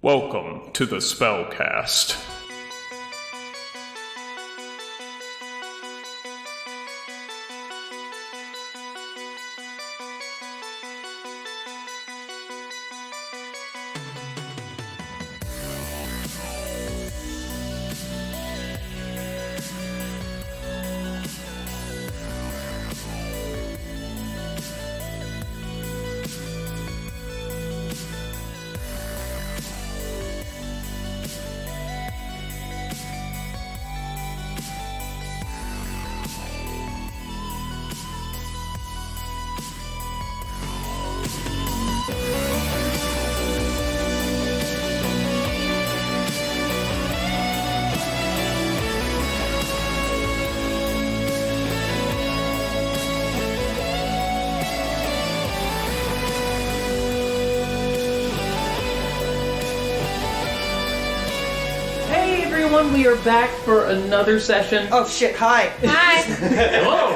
Welcome to the SpellCast. We are back for another session. Oh shit, hi. Hi. Hello.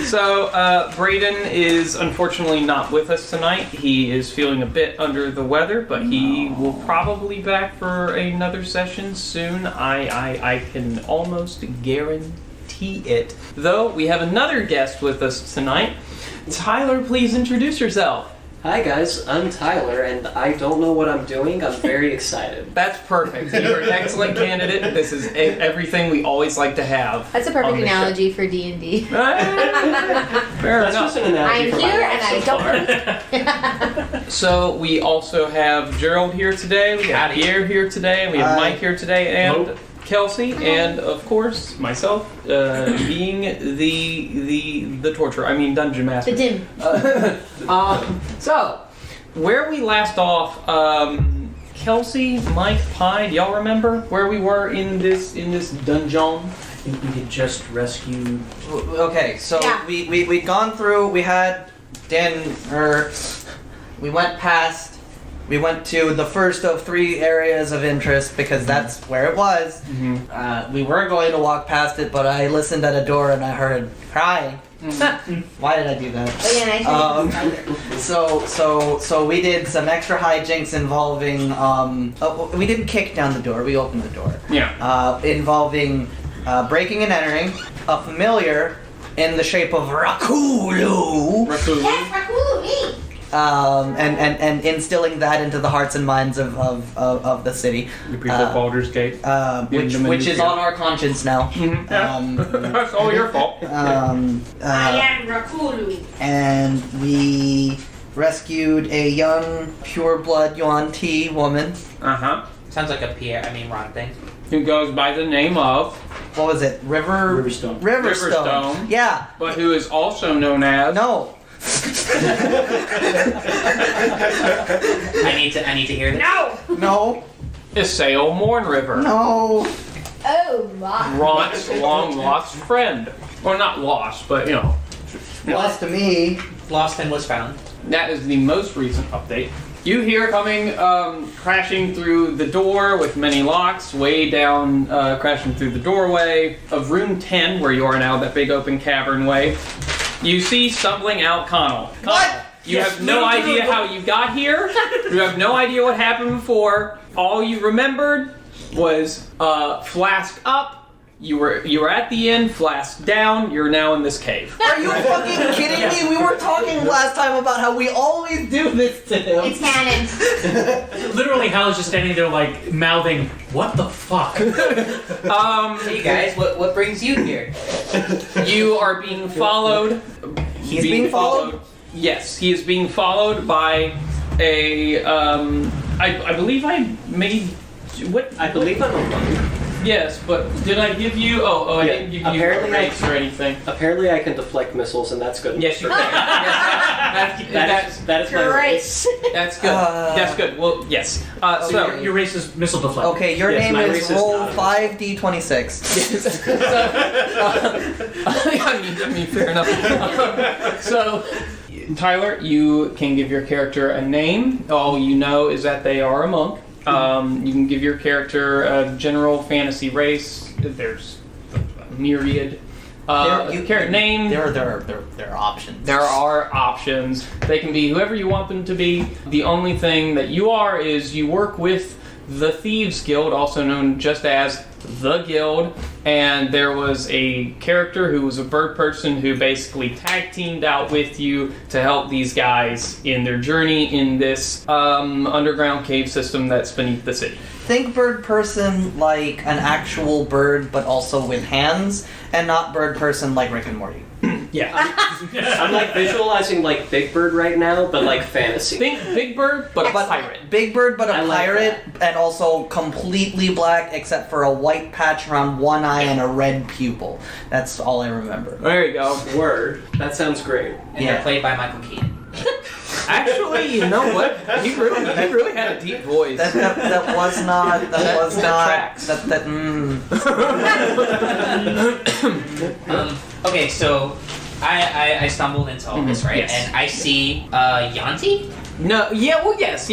So, Braden is unfortunately not with us tonight. He is feeling a bit under the weather, but he will probably be back for another session soon. I can almost guarantee it. Though, we have another guest with us tonight. Tyler, please introduce yourself. Hi guys, I'm Tyler, and I don't know what I'm doing. I'm very excited. That's perfect. You're an excellent candidate. This is everything we always like to have. That's a perfect analogy for D&D. Fair That's enough. just an analogy I'm for here my and life I don't. So we also have Gerald here today, we have Pierre here today, and we have Mike here today, and Kelsey, and of course myself, being the torturer. I mean dungeon master. The dim. So where we last off, Kelsey, Mike, Pye, do y'all remember where we were in this dungeon? I think we had just rescued... Okay, so Yeah. we'd gone through, we had we went to the first of 3 areas of interest because that's where it was. Mm-hmm. We were going to walk past it, but I listened at a door and I heard crying. Why did I do that? Oh yeah, and I So we did some extra hijinks involving, we didn't kick down the door, we opened the door. Yeah. Involving breaking and entering a familiar in the shape of Rakulu. Yes, Rakulu, me. And instilling that into the hearts and minds of the city. The people of Baldur's Gate. Which is on our conscience now. That's all your fault. I am Rakulu. And we rescued a young, pure-blood Yuan-Ti woman. Uh-huh. Sounds like a Ron thing. Who goes by the name of... What was it? Riverstone. Riverstone. Yeah. But who is also known as... No. I need to hear this. No. Isail Mourn River. No. Oh my. Ront's long-lost friend. Well, not lost, but, Lost to me. Lost and was found. That is the most recent update. You hear coming, crashing through the door with many locks, way down, crashing through the doorway of room 10, where you are now, that big open cavern way. You see stumbling out Conall. What? You have no idea how you got here. You have no idea what happened before. All you remembered was flask up. You were at the end, flask down. You're now in this cave. Are you fucking kidding me? We were talking last time about how we always do this to him. It's canon. Literally, Hal is just standing there, like, mouthing, "What the fuck?" Hey guys, what brings you here? You are being followed. He's being followed? Yes, he is being followed by a. I believe I made. What? I believe I'm a monk. Yes, but did I give you? I Yeah, didn't give you apparently a race or anything. Apparently I can deflect missiles, and that's good. Yes, you can. Yes, That is my race. that's good. That's good. Well, yes. So Your race is missile deflector. Okay, your Yes, name my is race is roll not a 5d26. I mean, fair enough. So, Tyler, you can give your character a name. All you know is that they are a monk. You can give your character a general fantasy race. There's a myriad. Name. There are options. There are options. They can be whoever you want them to be. The only thing that you are is you work with the Thieves Guild, also known just as the Guild, and there was a character who was a bird person who basically tag teamed out with you to help these guys in their journey in this underground cave system that's beneath the city. Think bird person like an actual bird, but also with hands, and not bird person like Rick and Morty. Yeah. I'm like visualizing like Big Bird right now, but like fantasy. Think Big Bird, but a pirate. Big bird, but I a like pirate, and also completely black except for a white patch around one eye and a red pupil. That's all I remember. There you go. Word. That sounds great. And they're played by Michael Keaton. Actually, you know what? He really had a deep voice. That was not. That was that not. tracks. Okay, so I stumbled into all this, right? Yes. And I see Yanti. No, yeah, well, yes.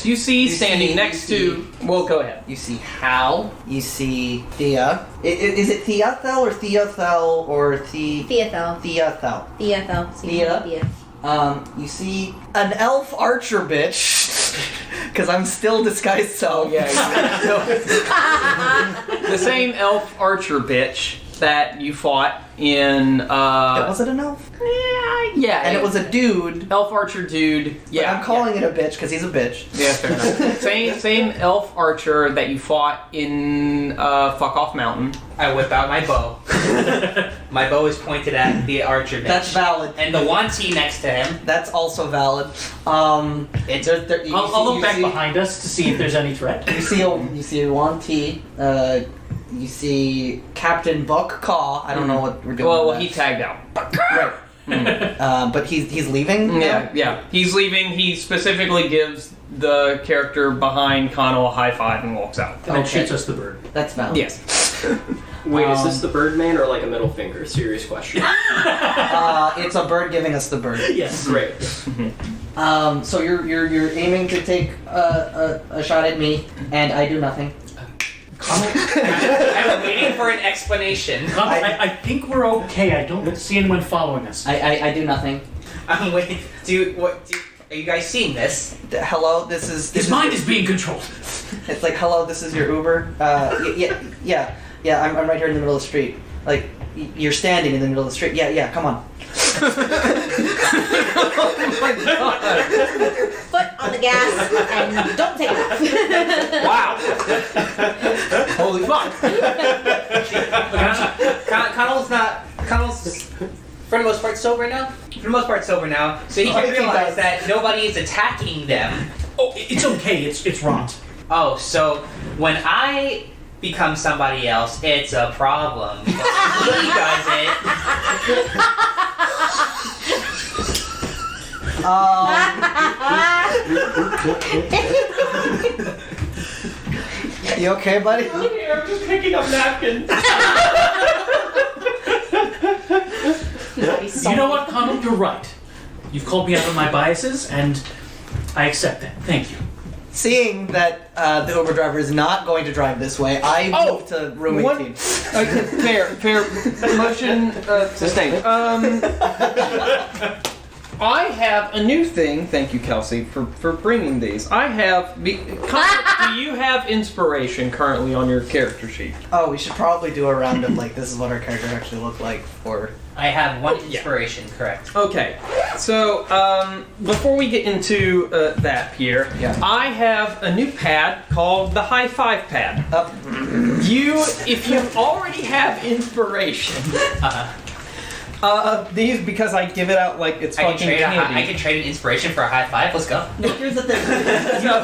You see standing next to... Well, go ahead. You see Hal. You see Thea. Is it Thiathel or Thiathel or Thiathel. Thiathel. Thiathel. Thea. You see an elf archer bitch. Because I'm still disguised self. Yeah. The same elf archer bitch that you fought in... Was it an elf? Yeah. And it was a dude. Elf archer dude. But Yeah. I'm calling it a bitch because he's a bitch. Yeah, fair enough. Same elf archer that you fought in Fuck Off Mountain. I whip out my bow. My bow is pointed at the archer bitch. That's valid. And the Wanti next to him. That's also valid. I'll look back behind us to see if there's any threat. You see a Wan T. You see Captain Buck Caw. I don't know what we're doing. Well, with he that. tagged out. Right. But he's leaving. Yeah. He's leaving. He specifically gives the character behind Conall a high five and walks out. And then shoots us the bird. That's valid. Yes. Wait, is this the Birdman or like a middle finger? Serious question. It's a bird giving us the bird. Yes. Great. So you're aiming to take a shot at me, and I do nothing. I'm waiting for an explanation. I think we're okay. I don't see anyone following us. I do nothing. I'm waiting. Are you guys seeing this? Hello, this is. His mind is being controlled. It's like, hello, this is your Uber. Yeah. I'm right here in the middle of the street. Like, you're standing in the middle of the street. Yeah. Come on. Oh my god. Foot on the gas and don't take it off. Wow. Holy fuck. Connell's for the most part sober now. For the most part sober now, so he can realize that nobody is attacking them. Oh, it's okay. It's Ront. Oh, so when I become somebody else, it's a problem. But when he does it. You okay, buddy? Okay, I'm just picking up napkins. You know what, Conall? You're right. You've called me out on my biases, and I accept that. Thank you. Seeing that the Uber driver is not going to drive this way, I move to room 18. Okay, fair. Motion sustained. I have a new thing. Thank you, Kelsey, for bringing these. I have. Do you have inspiration currently on your character sheet? Oh, we should probably do a round of like, this is what our character actually looked like for. I have one inspiration, correct. Okay, so before we get into that, Pierre, I have a new pad called the High Five Pad. If you already have inspiration, these, because I give it out like it's fucking candy. I can trade an inspiration for a high five. Let's go. Here's the thing.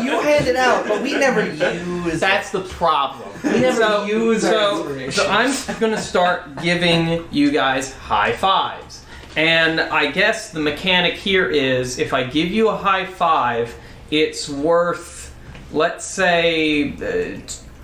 You hand it out, but we never use. That's the problem. We never use our inspiration. So I'm going to start giving you guys high fives. And I guess the mechanic here is if I give you a high five, it's worth, let's say,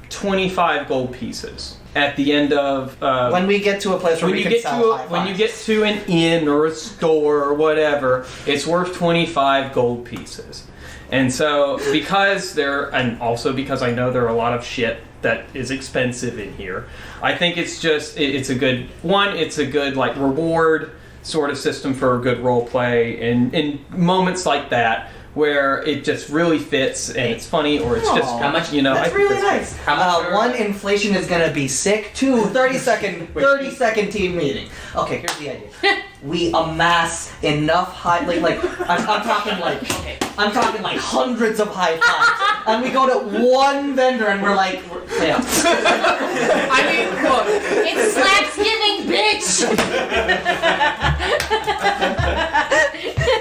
25 gold pieces. At the end of when we get to a place where we can sell high when you fives. get to an inn or a store or whatever, it's worth 25 gold pieces. And so because and also because I know there are a lot of shit that is expensive in here. I think it's just it's a good like reward sort of system for a good role play, and in moments like that where it just really fits and it's funny, or it's just How much? That's really nice. How much One, inflation is gonna be sick. Two, 30-second team meeting. Okay, here's the idea. We amass enough high, I'm talking like hundreds of high fives, and we go to one vendor and we're like, yeah. I mean, look, It's Slapsgiving, bitch!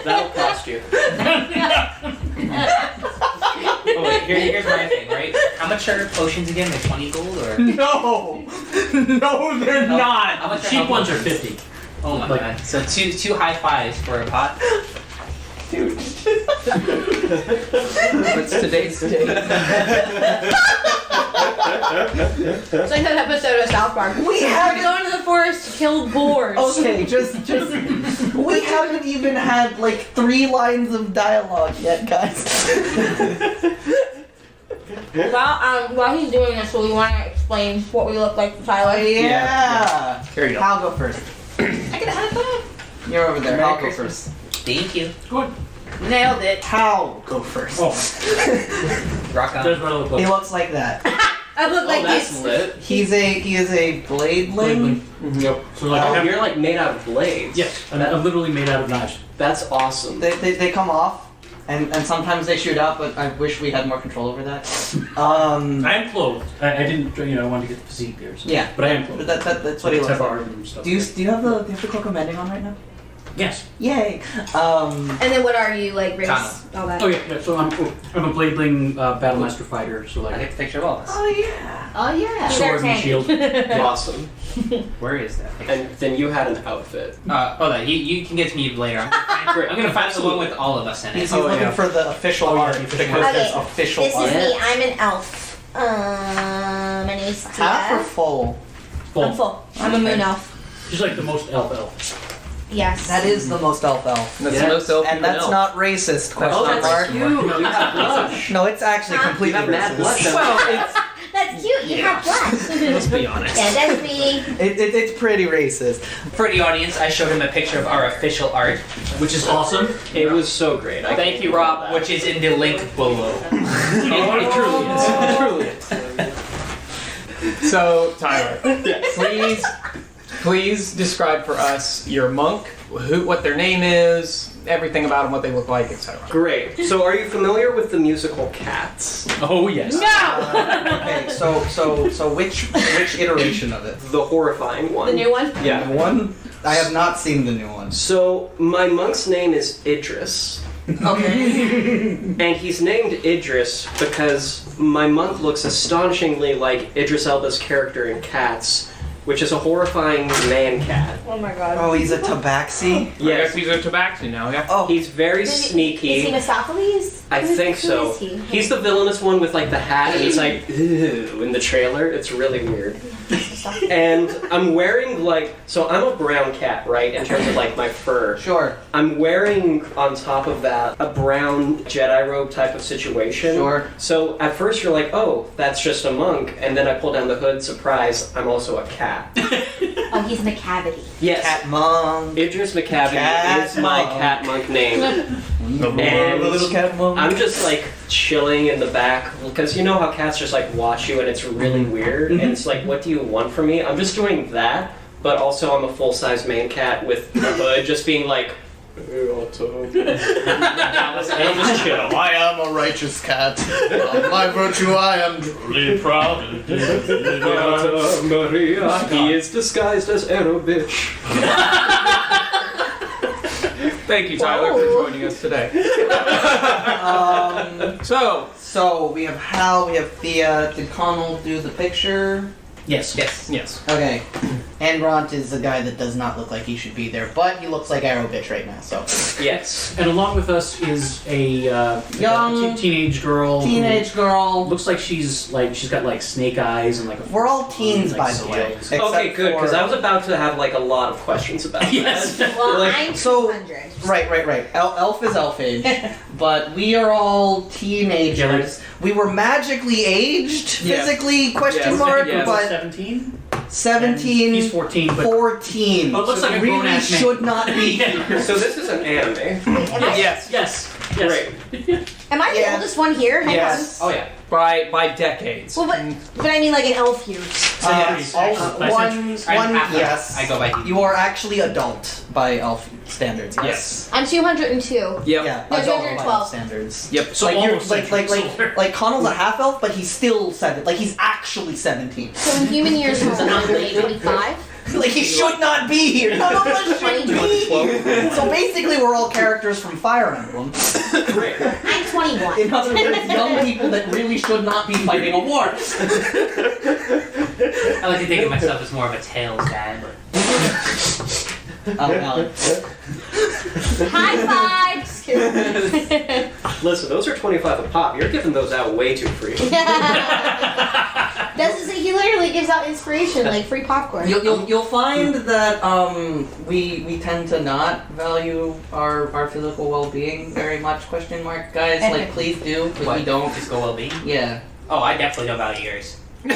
That'll cost you. Oh, wait, here's my thing, right? How much are potions again? Like 20 gold or? no, they're not. How much are Cheap ones are 50. Oh my god. So two high fives for a pot? Dude. What's today's date? It's like that episode of South Park. We We're haven't. going to the forest to kill boars. Okay, just we haven't even had like 3 lines of dialogue yet, guys. While he's doing this, so we want to explain what we look like for Tyler. Yeah. Here you go. I'll go first. I get a high five. You're over there. Merry I'll go Christmas. first. Thank you. Good. Nailed it. Hal, go first. Oh, Rock on. there's what I look He like. looks like that. I look like that's this. lit. He is a bladeling. Yep. So like I Oh, have, you're like made out of blades. yes, I'm literally made out of knives. That's awesome. They come off, and sometimes they shoot out, but I wish we had more control over that. I am clothed. I didn't, I wanted to get the physique there. So. Yeah. But I am clothed. But that's what he looks like. Tabard and stuff. Do you have the cloak of mending on right now? Yes. Yay. And then what are you, like, race? Connell. All that. Oh yeah. So I'm a bladeling Battlemaster fighter. So I like get the picture of all this. Oh yeah. Oh, yeah. sword and shield. Awesome. Where is that? And then you had an outfit. Hold on. You can get to me later. I'm gonna find the one with all of us in He's it. looking for the official Oh, yeah, art the because official art. there's Okay, official This art. is me. I'm an elf. My name is Half or Tia. full? I'm full. I'm a moon elf. Just like the most elf. Yes. That is the most elf. That's Yes. the most elf And that's elf. not racist, question Oh, that's mark. cute. You have blush. No, it's actually Huh? completely You have mad racist. blush. Well, it's, That's cute. You have flash. let's be honest. Yeah, that's me. It's pretty racist. For the audience, I showed him a picture of our official art, Which is awesome. It was so great. Thank you, Rob, which is in the link below. It truly is. It truly is. So, Tyler, please describe for us your monk, what their name is, everything about them, what they look like, etc. Great. So, are you familiar with the musical Cats? Oh yes. No! Okay, so which iteration of it? The horrifying one. The new one? Yeah. The one? I have not seen the new one. So, my monk's name is Idris. Okay. And he's named Idris because my monk looks astonishingly like Idris Elba's character in Cats, which is a horrifying man cat. Oh my god. Oh, he's a tabaxi? I guess Yes, these are Tabaxi now, yeah? Oh, he's very Is he sneaky. Mistopheles? I think Who so. is he? He's the villainous one with like the hat, and he's like, "Ew," in the trailer. It's really weird. Mistopheles. And I'm wearing so I'm a brown cat, right, in terms of like my fur. sure. I'm wearing on top of that a brown Jedi robe type of situation. Sure. So at first you're like, oh, that's just a monk, and then I pull down the hood, surprise, I'm also a cat. Oh, he's Macavity. Yes. Cat monk. Idris Macavity Cat is my monk. cat monk name. The little cat monk. I'm just like chilling in the back because you know how cats just like watch you and it's really weird and it's like, what do you want from me? I'm just doing that, but also I'm a full-size man cat with a hood, just being like, hey, Otto. And I'm just chill. I am a righteous cat. Of my virtue I am truly proud. Beata Maria, he is disguised as Arrow bitch. Thank you, Tyler, for joining us today. So we have Hal, we have Thea. Did Conall do the picture? Yes. Yes. Yes. Okay. And Ront is a guy that does not look like he should be there, but he looks like Arrow Bitch right now, so. Yes. And along with us is a Young teenage girl. Teenage girl. Looks like she's got like snake eyes and like a. We're all teens, like by the way. scales. Okay, except good, because for- I was about to have like a lot of questions about Yes. that. Well, Like, I'm so- 200. Right. Elf is elf age, but we are all teenagers. Yeah, like- we were magically aged, Yeah. physically, question Yes. mark, Yes. but 17. 17, He's 14, but 14. Oh, it looks so like a really grown-ass man. should not be Yeah. so this is an anime. Yes. yes. Great. Am I the Yeah. oldest one here? Yes. Oh yeah. By decades. Well, but I mean like in elf years. Centuries, actually, by one, centuries. I'm half elf. yes. I go by DD. You are actually adult by elf standards. Yes. I'm 202. Yep. Yeah, No, adult by 212. elf standards. Yep. So like you're almost centuries. like Connell's a half elf, but he's still 7. Like he's actually 17. So in human years, it's 185. Like he should not be here. None of us should be here. So basically, we're all characters from Fire Emblem. I'm 21. In other words, young people that really should not be fighting a war. I like to think of myself as more of a Tails guy, but High five! Just kidding. Listen, those are 25 a pop. You're giving those out way too free. That's he literally gives out inspiration, like free popcorn. You'll find that we tend to not value our physical well-being very much. Question mark, guys. Like please do, but what? we don't. Physical well-being. Yeah. Oh, I definitely don't value yours. So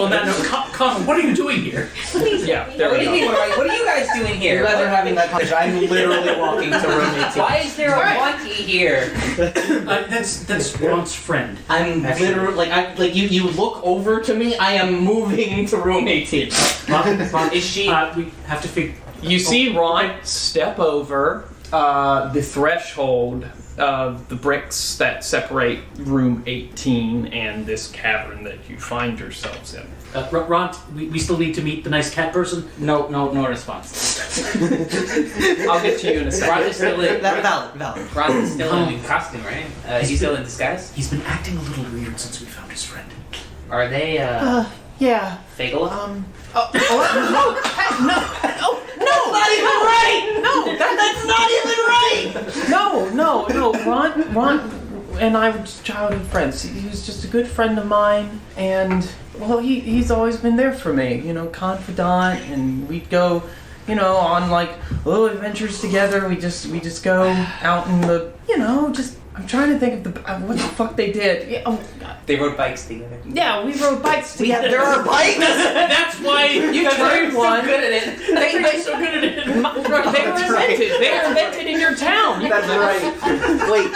on that note, Conall, what are you doing here? Yeah. There What we do go. you mean? What are you guys doing You here? guys are having that conversation. I'm literally walking to room 18. Why is there a monkey here? That's Ront's friend. I'm Actually. literally you look over to me. I am moving to room 18. Ron, Is she? we have to figure. You see Ron step over the threshold of the bricks that separate room 18 and this cavern that you find yourselves in. Ron, we still need to meet the nice cat person. No response. I'll get to you in a second. Ron is still in. Valid. Ron is still in costume, right? He's still in disguise. He's been acting a little weird since we found his friend. Are they Yeah. Fagel? That's not even right. No, that's not even right. No. Ron and I were just childhood friends. He was just a good friend of mine, and well, he's always been there for me. You know, confidant, and we'd go, on like little adventures together. We just go out in the, just. I'm trying to think of what the fuck they did. Yeah, oh, They rode bikes together. yeah, we rode bikes together. There are bikes. That's why You turned one. Good at it. They're so good at it. They were invented. They were invented in your town. That's right. Wait,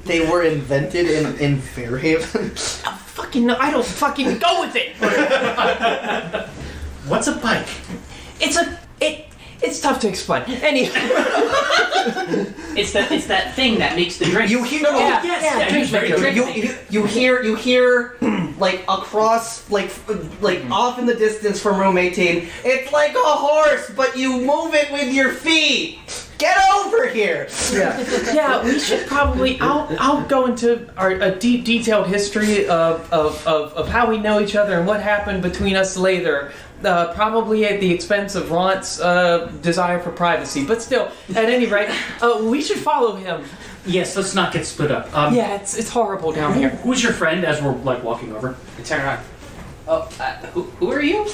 they were invented in Fairhaven. Fucking no, I don't fucking go with it. What's a bike? It's tough to explain. Anyway, It's that thing that makes the drink. You hear? Yeah. Yes, very good. You hear like across like off in the distance from room 18. It's like a horse, but you move it with your feet. Get over here. yeah, we should probably. I'll go into a deep, detailed history of how we know each other and what happened between us later. Probably at the expense of Ront's desire for privacy, but still, at any rate, we should follow him. Yes, let's not get split up. Yeah, it's horrible down here. Who's your friend as we're like walking over? Turn around. Oh, who are you?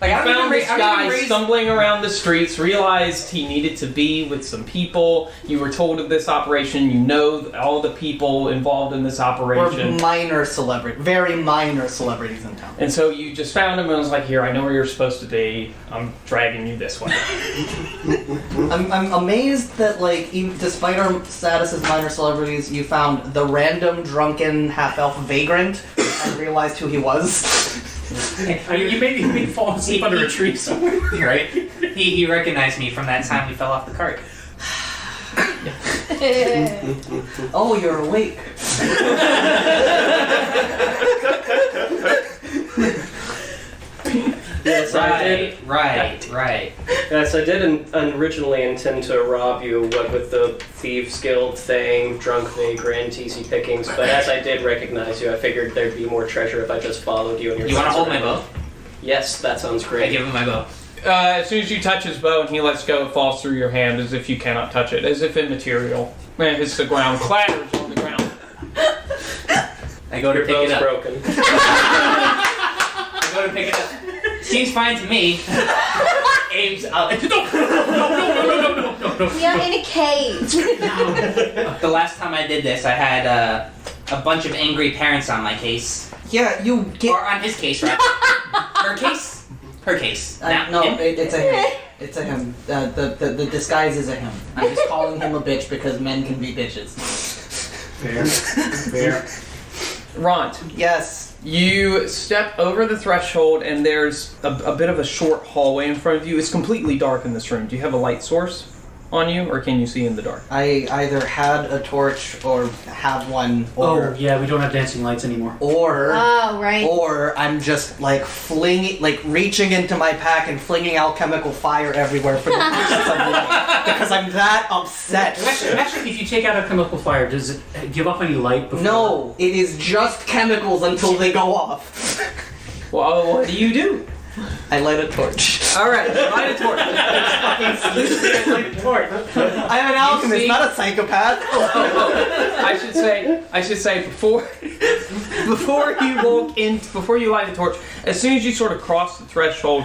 Like, I Found this guy raised... stumbling around the streets, realized he needed to be with some people. You were told of this operation. You know all the people involved in this We're operation. very minor celebrities in town. And so you just found him and was like, here, I know where you're supposed to be. I'm dragging you this way. I'm amazed that like despite our status as minor celebrities, you found the random drunken half-elf vagrant and realized who he was. You made me fall asleep under a tree somewhere. Right? He recognized me from that time we fell off the cart. Oh, you're awake. Yes. Yes, I did. Right. Yes, I did originally intend to rob you, what with the Thieves Guild thing, drunk vagrant, easy pickings, but as I did recognize you, I figured there'd be more treasure if I just followed you. And You want to hold my bow? Yes, that sounds I great. give him my bow. As soon as you touch his bow and he lets go, it falls through your hand as if you cannot touch it, as if immaterial. And it hits the ground, clatters on the ground. I go to Your pick it bow's up. broken. I go to pick it up. Seems fine to me. Aims up. No. We are in a cage. The last time I did this, I had a bunch of angry parents on my case. Yeah, you get. Or on his case, rather. Her case? Her case. No, him? it's a him. It's a him. The disguise is a him. I'm just calling him a bitch because men can be bitches. Fair. Ront, Yes. you step over the threshold and there's a bit of a short hallway in front of you. It's completely dark in this room. Do you have a light source on you, or can you see in the dark? I either had a torch or have one, Oh, or yeah, we don't have dancing lights anymore. Oh, right. or I'm just like reaching into my pack and flinging alchemical fire everywhere for the purpose of light because I'm that upset. Actually, if you take out a chemical fire, does it give off any light before? No, it is just chemicals until they go off. Well, what do you do? I light a torch. Alright, light a torch. I'm an alchemist, see- not a psychopath. I should say before you light the torch, as soon as you sort of cross the threshold,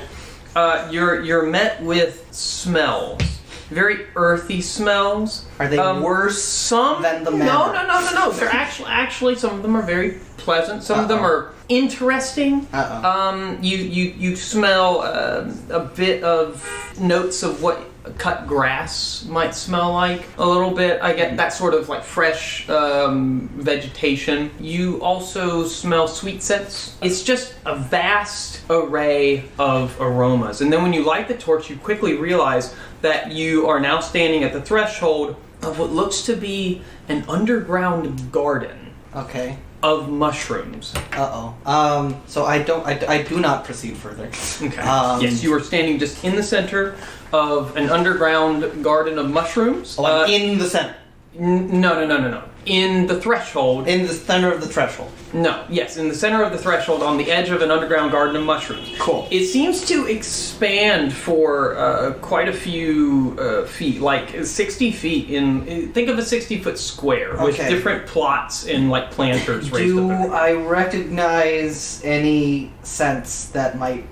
you're met with smells, very earthy smells. Are they worse Some than the manor? No. They're actually some of them are very pleasant. Some of them are interesting. You smell a bit of notes of what cut grass might smell like a little bit. I get that sort of like fresh vegetation. You also smell sweet scents. It's just a vast array of aromas. And then when you light the torch, you quickly realize that you are now standing at the threshold of what looks to be an underground garden Okay. of mushrooms. So I do not proceed further. Okay. Um, Yes, you are standing just in the center of an underground garden of mushrooms. Oh, I'm in the center. No. In the threshold. In the center of the threshold. No. Yes, in the center of the threshold, on the edge of an underground garden of mushrooms. Cool. It seems to expand for quite a few feet, like 60 feet in. Think of a 60-foot square with Okay. different plots and like planters raised Do up. I recognize any scents that might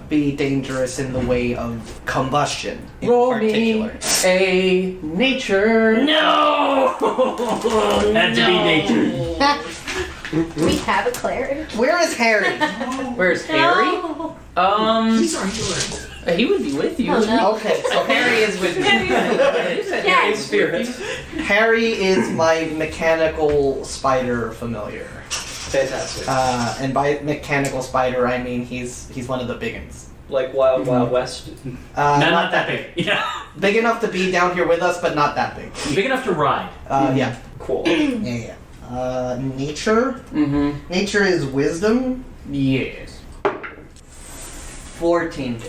be dangerous in the way of combustion in Roll me particular? a nature. No! Had to be nature. We have a cleric. Where is Harry? Where's Harry? No. These are yours. He would be with you. Oh, no. Okay, so Harry is with me. Yes. Spirit. Harry is my mechanical spider familiar. Fantastic. And by mechanical spider, I mean he's one of the big ones. Like Wild Wild West. Not that big. Yeah. Big enough to be down here with us, but not that big. Big enough to ride. Yeah. Cool. Yeah. Nature? Mm-hmm. Nature is wisdom? Yes. 14.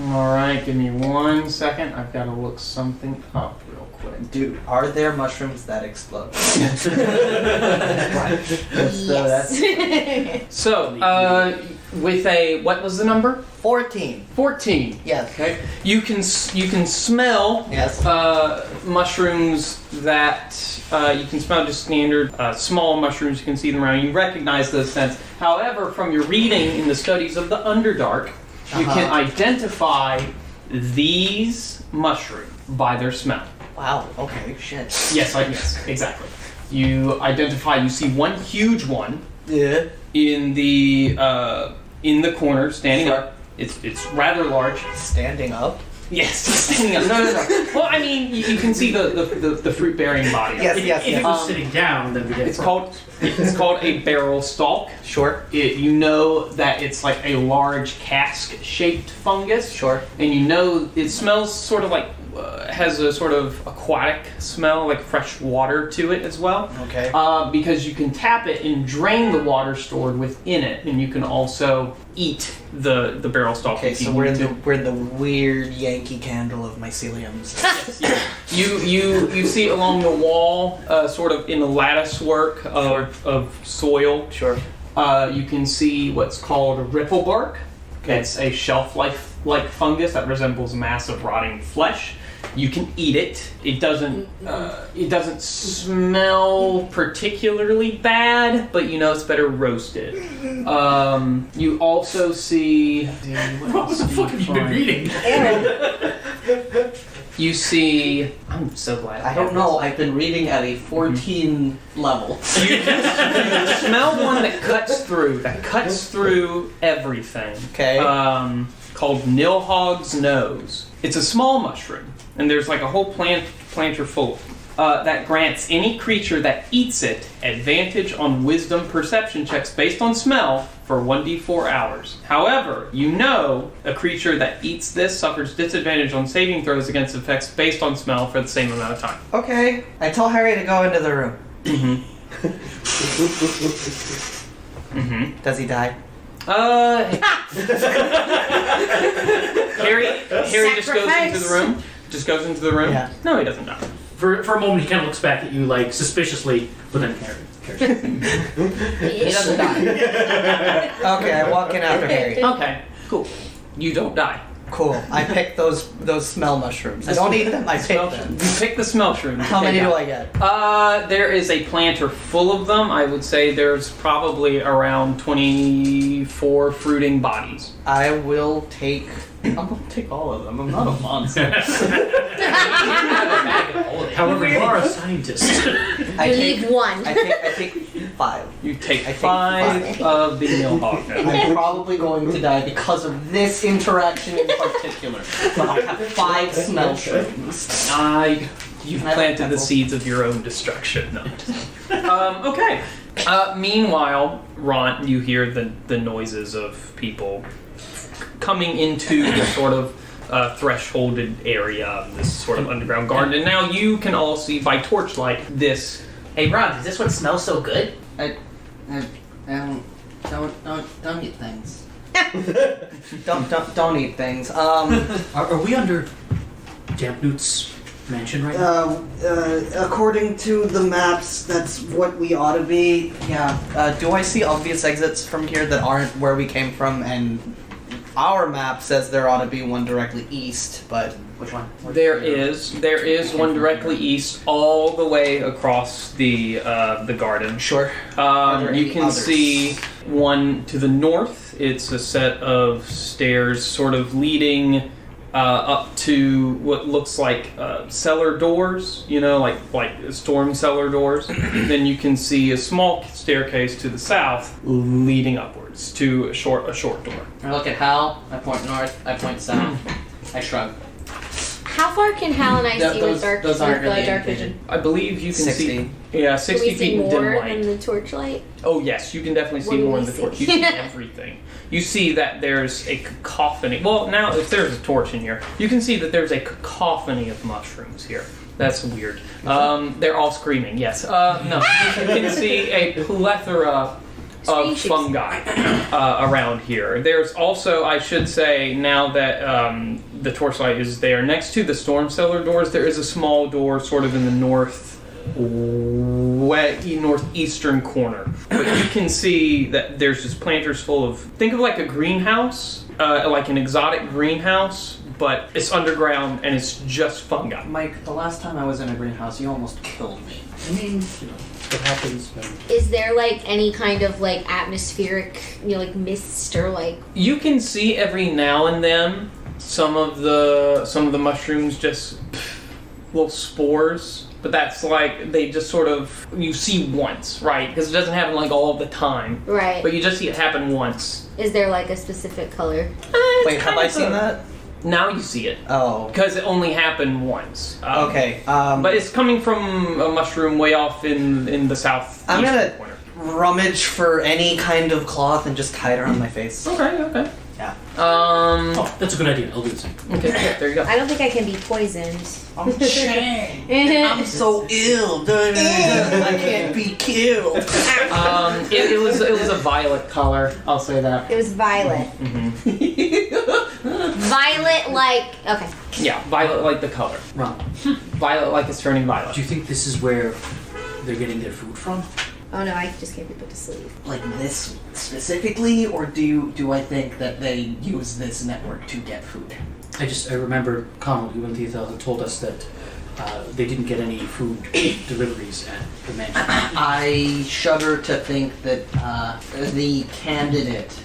Alright, give me 1 second. I've got to look something up real quick. Dude, are there mushrooms that explode? So, with a, what was the number? 14. 14. Yes. Okay. You can smell Yes. mushrooms that you can smell just standard small mushrooms. You can see them around. You recognize those scents. However, from your reading in the studies of the Underdark, you can identify these mushrooms by their smell. Wow, okay, shit. Yes, exactly. You see one huge one Yeah. in the corner, standing up. It's rather large. Standing up? Yes, standing up. No. Well, I mean, you can see the fruit bearing body. Yes, If yes, it yes. was sitting down, then we get It's called a barrel stalk. Sure. You know that it's like a large cask-shaped fungus. Sure. And you know it smells sort of like has a sort of aquatic smell, like fresh water to it as well. Okay. Because you can tap it and drain the water stored within it, and you can also eat the barrel stalk. Okay, if so you we're need in to. the weird Yankee candle of myceliums. You see along the wall, sort of in the lattice work of soil. Sure. You can see what's called ripple bark. Okay. It's a shelf-like fungus that resembles massive rotting flesh. You can eat it. It doesn't smell particularly bad, but you know it's better roasted. You also see. What the fuck have you been reading? You see. I'm so glad. I don't know. I've been reading at a 14 level. You smell one that cuts through everything. Okay. Called Nilhog's Nose. It's a small mushroom, and there's like a whole planter full that grants any creature that eats it advantage on wisdom perception checks based on smell for 1d4 hours. However, you know a creature that eats this suffers disadvantage on saving throws against effects based on smell for the same amount of time. Okay. I tell Harry to go into the room. Does he die? Harry just goes into the room. Just goes into the room. Yeah. No, he doesn't die. For a moment, he kind of looks back at you like suspiciously, but then cares. He doesn't die. Okay, I walk in after Harry. Okay, cool. You don't die. Cool. I pick those smell mushrooms. I don't eat them. I pick them. You pick the smell shrooms. How many do I get? There is a planter full of them. I would say there's probably around 24 fruiting bodies. I will take. I'm gonna take all of them. I'm not a monster. However, you are a scientist. I You take need one. I take 5. You take I take 5 of the Nilhog. I'm probably going to die because of this interaction in particular. But I have 5 smell shrooms. You've Can I planted the pebble? seeds of your own destruction. No. Okay. Meanwhile, Ront, you hear the noises of people coming into the sort of thresholded area of this sort of underground garden. And now you can all see by torchlight this. Hey, Ron, is this what smells so good? Don't eat things. don't eat things. Are we under Dampnewt's mansion right now? According to the maps, that's what we ought to be. Yeah. Do I see obvious exits from here that aren't where we came from? And our map says there ought to be one directly east, but Which one? There is one directly east, all the way across the garden. sure. Are there You any can others? see one to the north. It's a set of stairs, sort of leading up to what looks like cellar doors. You know, like storm cellar doors. Then you can see a small staircase to the south, leading upwards to a short door. I look at Hal, I point north, I point south, I shrug. How far can Hal and I see with dark aren't really dark anything. vision? I believe you can 60. see. Yeah, Can 60 we feet see in dim more light. in the torchlight? Oh yes, you can definitely see What do more we in the see? torch. You see everything. You see that there's a cacophony. Well, now if there's a torch in here, you can see that there's a cacophony of mushrooms here. That's weird. They're all screaming. Yes. No. You can see a plethora of Species. fungi around here. There's also, I should say, now that the torchlight is there, next to the storm cellar doors, there is a small door sort of in the northeastern corner. But you can see that there's just planters full of, think of like a greenhouse, like an exotic greenhouse, but it's underground and it's just fungi. Mike, the last time I was in a greenhouse, you almost killed me. I mean, you know, what happens when... Is there like any kind of like atmospheric, like mist or like? You can see every now and then some of the mushrooms just little spores, but that's like they just sort of you see once, right? Because it doesn't happen like all of the time, Right. but you just see it happen once. Is there like a specific color? Wait, have I seen that? Now you see it Oh. because it only happened once. Okay. But it's coming from a mushroom way off in the south. I'm gonna corner. rummage for any kind of cloth and just tie it around my face. Okay. Yeah. Oh, that's a good idea. I'll do the same. Okay, yeah, there you go. I don't think I can be poisoned. I'm so ill. I can't be killed. It was a violet color. I'll say that. It was violet. Violet, like okay. Yeah, violet like the color. Ron, Violet like it's turning violet. do you think this is where they're getting their food from? Oh no, I just can't be put to sleep. Like this specifically, or do I think that they use this network to get food? I remember Conall, you and Thiathel had told us that they didn't get any food deliveries at the mansion. I shudder to think that the candidate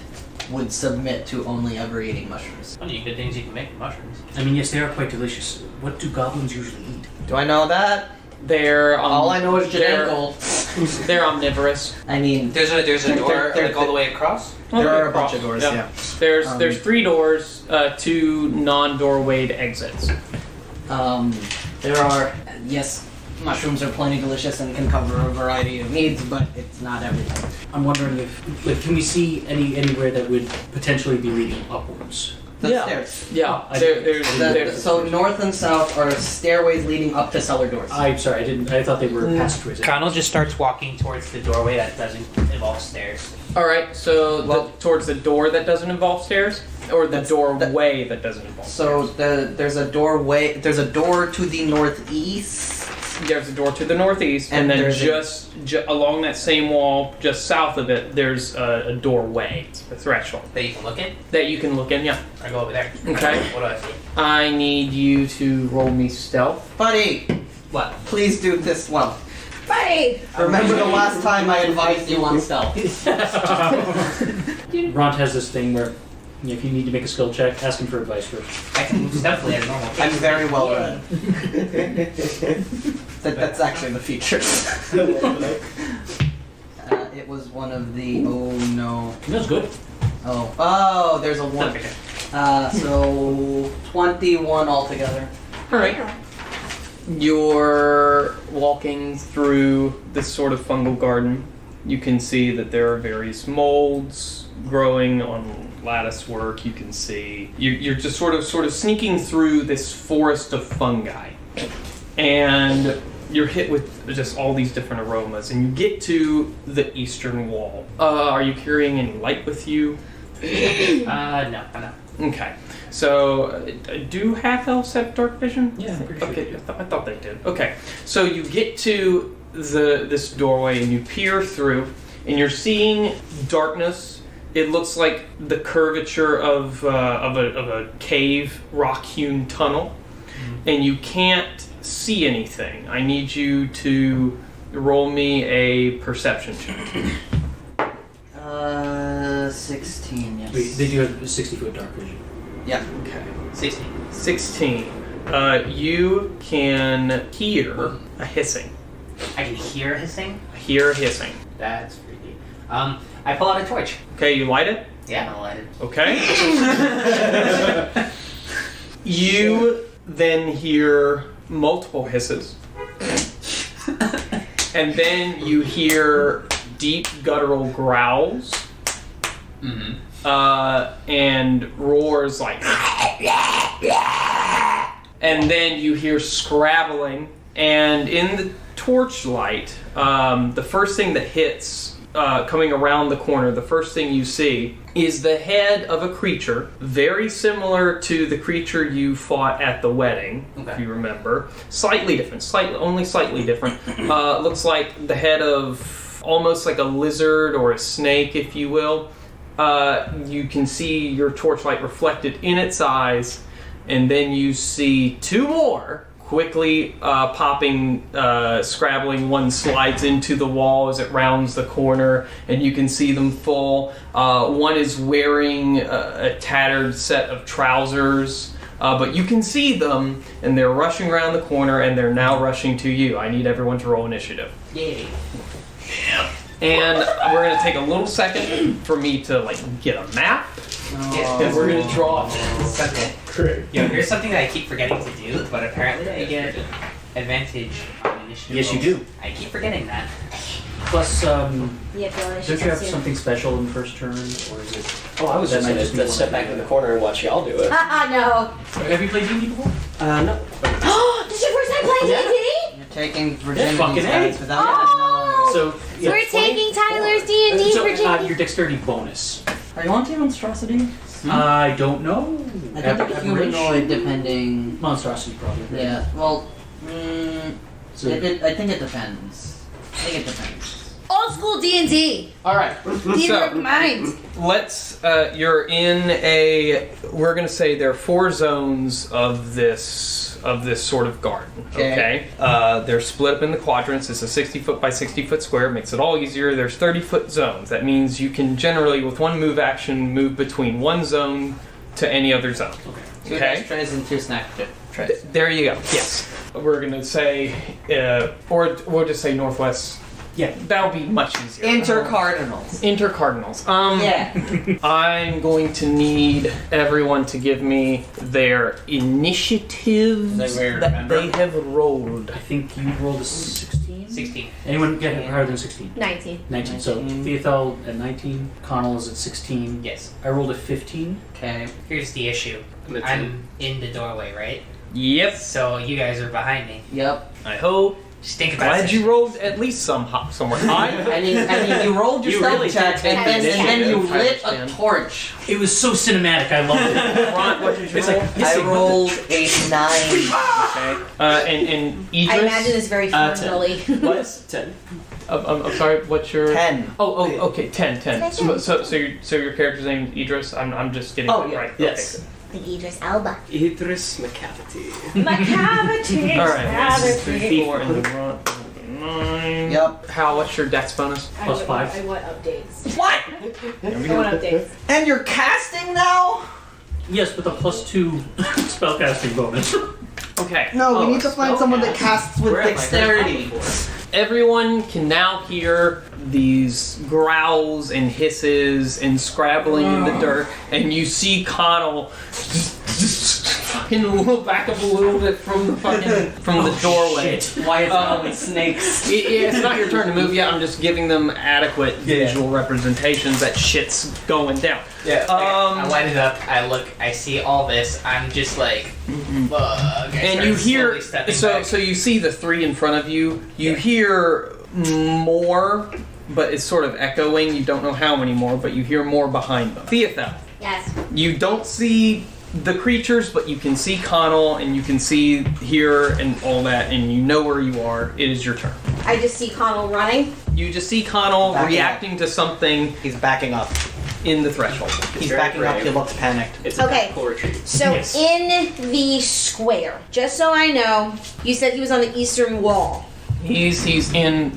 would submit to only ever eating mushrooms. One of the good things you can make with mushrooms. I mean, yes, they are quite delicious. What do goblins usually eat? Do I know that? They're All I know is they're- Genetical. They're omnivorous. I mean, There's a door they're- like all the way across. there are a Across. bunch of doors. Yeah. Yeah. There's 3 doors, 2 non-doorwayed exits. There are, yes, mushrooms are plenty delicious and can cover a variety of needs, but it's not everything. I'm wondering if, like, can we see anywhere that would potentially be leading upwards? The Yeah. stairs. Yeah, I- there's So north and south are stairways leading up to cellar doors. I'm sorry, I thought they were passageways. Connell just starts walking towards the doorway that doesn't involve stairs. all right. So Well- towards the door that doesn't involve stairs, or the That's- doorway that doesn't involve So stairs. there's a doorway. There's a door to the northeast. There's a door to the northeast, and And then there's a- just along that same wall, just south of it, there's a doorway, a threshold That you can look in. that you can look in. Yeah. I go over there. Okay. What do I see? I need you to roll me stealth. Buddy, What? please do this well. Buddy! Remember the last time I advised you on stealth. Ront has this thing where if you need to make a skill check, ask him for advice first. I can move stealthily as normal. I'm very well read. That's actually the feature. It was one of the. Oh no. That's good. Oh, there's a one. Okay. So 21 altogether. All right. You're walking through this sort of fungal garden. You can see that there are various molds growing on lattice work. You can see you're just sort of sneaking through this forest of fungi, and you're hit with just all these different aromas. And you get to the eastern wall. Are you carrying any light with you? No, I'm not. Okay. So, do half-elves have dark vision? Yeah, I'm pretty sure Okay, they do. I thought they did. Okay. So you get to this doorway and you peer through, and you're seeing darkness. It looks like the curvature of a cave, rock-hewn tunnel, and you can't see anything. I need you to roll me a perception check. 16. Yes. They do have 60-foot dark vision. Yeah. Okay. 16. 16. You can hear a hissing. I can hear hissing. Hear a hissing. That's freaky. I pull out a torch. Okay, you light it? Yeah, I'll light it. Okay. You then hear multiple hisses. And then you hear deep guttural growls. Mm-hmm. And roars like. And then you hear scrabbling. And in the torchlight, the first thing that hits coming around the corner, the first thing you see is the head of a creature, very similar to the creature you fought at the wedding, Okay. if you remember. Slightly different, only slightly different. Looks like the head of almost like a lizard or a snake, if you will. You can see your torchlight reflected in its eyes, and then you see 2 more quickly popping, scrabbling. One slides into the wall as it rounds the corner, and you can see them full. One is wearing a tattered set of trousers, but you can see them, and they're rushing around the corner, and they're now rushing to you. I need everyone to roll initiative. Yay. And we're going to take a little second for me to get a map, and we're going to draw Okay. Great. Yo, here's something that I keep forgetting to do, but apparently I get advantage on initiative. Yes, you rolls. do. I keep forgetting that. Plus, Yeah, Bill, I don't should you have too. something special in the first turn, or is it? Oh, I was That just might gonna just be one step or back the in the other. corner and watch y'all do it. No. Have you played D&D before? No. This is your first time playing D&D? You're taking virginity fucking stats A. without Oh! So, So we're taking Tyler's D&D so, virginity. your dexterity bonus. Are you on team monstrosity? I don't know. I think it's humanoid depending. Monstrosity, probably. Yeah. Well, So, I think it depends. I think it depends. Old school D&D. All right. Teamwork mind. Let's. You're in a. We're gonna say there are 4 zones of this sort of garden. Okay. They're split up in the quadrants. It's a 60-foot by 60-foot square. It makes it all easier. There's 30-foot zones. That means you can generally, with one move action, move between one zone to any other zone. Two Okay. dice trays and 2 snack trays. There you go. Yes. We're gonna say, or we'll just say northwest. yeah. That'll be much easier. Intercardinals. Intercardinals. Yeah. I'm going to need everyone to give me their initiatives Does everybody that remember? they have rolled. I think you rolled a 16? 16. Anyone get higher than 16? 19. 19. So, Thiathel at 19, Conall is at 16. Yes. I rolled a 15. Okay. Here's the issue. I'm in the doorway, right? Yep. So you guys are behind me. Yep. I hope. Just think about Glad it. you rolled at least somewhere high. I mean, you rolled your You stealth really check, did and take then you initiative. lit I a understand. torch. It was so cinematic. I loved it. Ron, what did you roll? I rolled a 9. Okay. And Idris? I imagine this very 10. formally. What? 10. I'm sorry. What's your? 10. Oh, okay. 10. Ten. So your character's name is Idris. I'm just getting Oh, it yeah. right. Yes. Like Idris Elba. Idris Macavity. Macavity. Okay. All right. Macavity. 3, 4, and the Ron. 9. Yep. Hal, what's your dex bonus? Plus 5. I want updates. What? I want updates. And you're casting now? Yes, with a +2 spellcasting bonus. Okay. No, we need to find someone that casts with Where have I heard dexterity. that before? Everyone can now hear these growls and hisses and scrabbling in the dirt, and you see Conall just fucking look back up a little bit from the doorway. Shit. Why is it always snakes? It's not your turn to move yet. I'm just giving them adequate visual representations that shit's going down. Yeah. I Um, light it up. I look. I see all this. I'm just like, fuck. I and start you hear slowly stepping so back. so you see the 3 in front of you. You hear more, but it's sort of echoing. You don't know how many more, but you hear more behind them. Thiathel, Yes. you don't see the creatures, but you can see Conall, and you can see here and all that, and you know where you are. It is your turn. I just see Conall running. You just see Conall Backing reacting to something He's backing up. in the threshold. He's very backing up. brave. He looks panicked. It's a Okay. tactical retreat. So Yes. in the square, just so I know, you said he was on the eastern wall. He's in So in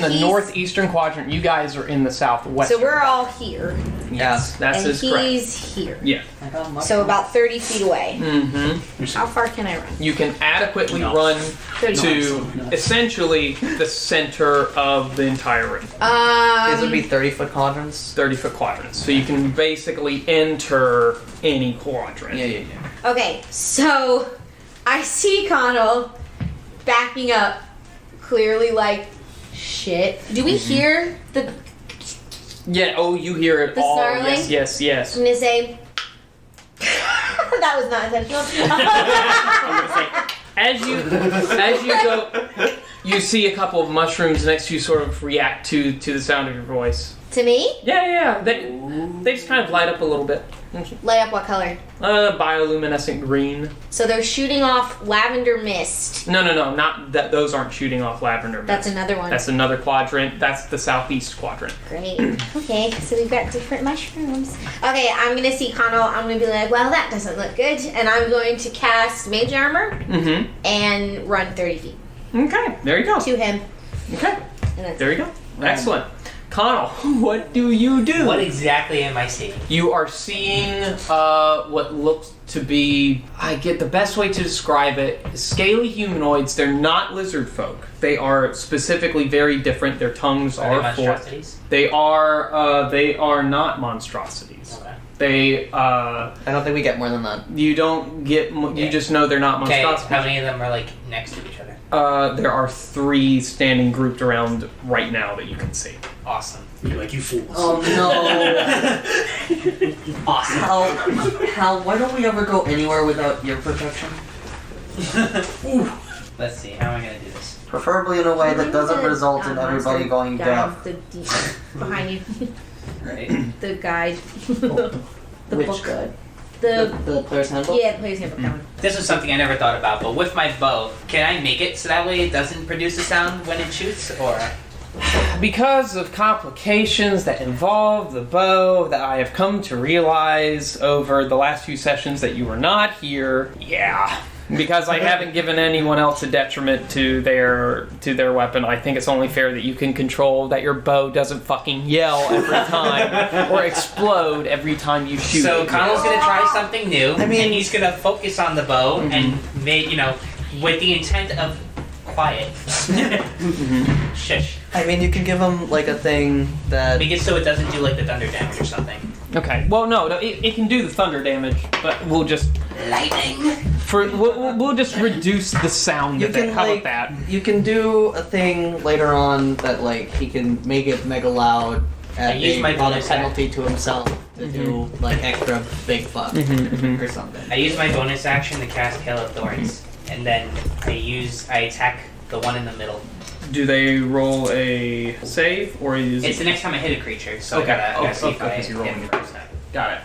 the he's- northeastern quadrant. You guys are in the southwest. So we're all here, yes, that's and his correct. he's here. Yeah. So about 30 feet away. Mm-hmm. How far can I run? You can adequately No. run 30 to essentially the center of the entire ring. These would be 30-foot quadrants. 30-foot quadrants. So you can basically enter any quadrant. Yeah. Okay, so I see Conall backing up, clearly like, shit. Do we hear the? Yeah, oh, you hear it The all. snarling? Yes. I'm gonna say. That was not intentional. As you go, you see a couple of mushrooms next to you sort of react to the sound of your voice. To me, Yeah. They just kind of light up a little bit. light up what color? Bioluminescent green. So they're shooting off lavender mist. No, not that. Those aren't shooting off lavender. That's mist. another one. That's another quadrant. That's the southeast quadrant. Great. Okay, so we've got different mushrooms. Okay, I'm gonna see Conall. I'm gonna be like, well, that doesn't look good, and I'm going to cast Mage Armor Mm-hmm. and run 30 feet Okay, there you go. to him. Okay, And that's there you go. Excellent. Conall, what do you do? What exactly am I seeing? You are seeing what looks to be, I get the best way to describe it, scaly humanoids. They're not lizard folk. They are specifically very different. Their tongues Are they are forked. monstrosities? They are not monstrosities. Okay. They I don't think we get more than that. you don't get you Okay. just know they're not Okay, monstrosities. how many of them are like next to each other? There are 3 standing grouped around right now that you can see. Awesome. You're like, you fools. Oh no. Awesome. Hal, why don't we ever go anywhere without ear protection? Let's see, how am I gonna do this? Preferably in a way that doesn't result in everybody going deaf. Behind you. Right? The guide. The Which book. guide? The player's handbook? yeah, player's handbook. That one. This is something I never thought about, but with my bow, can I make it so that way it doesn't produce a sound when it shoots, or? Because of complications that involve the bow that I have come to realize over the last few sessions that you were not here, yeah. Because I haven't given anyone else a detriment to their weapon, I think it's only fair that you can control that your bow doesn't fucking yell every time or explode every time you shoot. So Connell's gonna try something new, I mean- and he's gonna focus on the bow and make, with the intent of quiet. Shush. I mean, you can give him like a thing that. Make it so it doesn't do like the thunder damage or something. Okay. Well, no, it can do the thunder damage, but we'll just Lightning. we'll just reduce the sound You of it. can, How like- about that? You can do a thing later on that like he can make it mega loud at I use my a bonus penalty to himself to do like extra big fuck or something. I use my bonus action to cast Hail of Thorns, and then I attack the one in the middle. Do they roll a save or is It's the next time I hit a creature, so Okay. I gotta see if I because you're hit rolling it first time. Got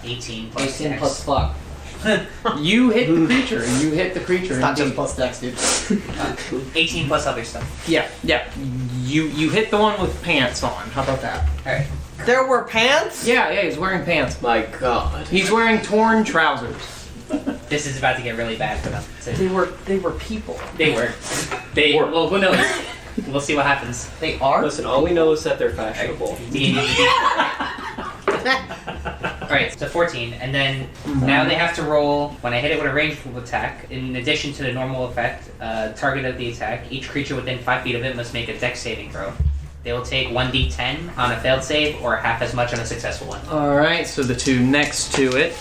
it. 18 plus 18 Dex. plus fuck. You hit the creature, and you hit the creature. It's not just indeed. plus dex, dude. 18 plus other stuff. Yeah. You hit the one with pants on. How about that? Alright. There were pants? Yeah, he's wearing pants. My God. He's wearing torn trousers. This is about to get really bad for them. So They were people. they were. Well, who knows? We'll see what happens. They are? Listen, all we know is that they're fashionable. Alright, so 14, and then now they have to roll, when I hit it with a ranged attack, in addition to the normal effect, target of the attack, each creature within 5 feet of it must make a dex saving throw. They will take 1d10 on a failed save, or half as much on a successful one. Alright, so the 2 next to it,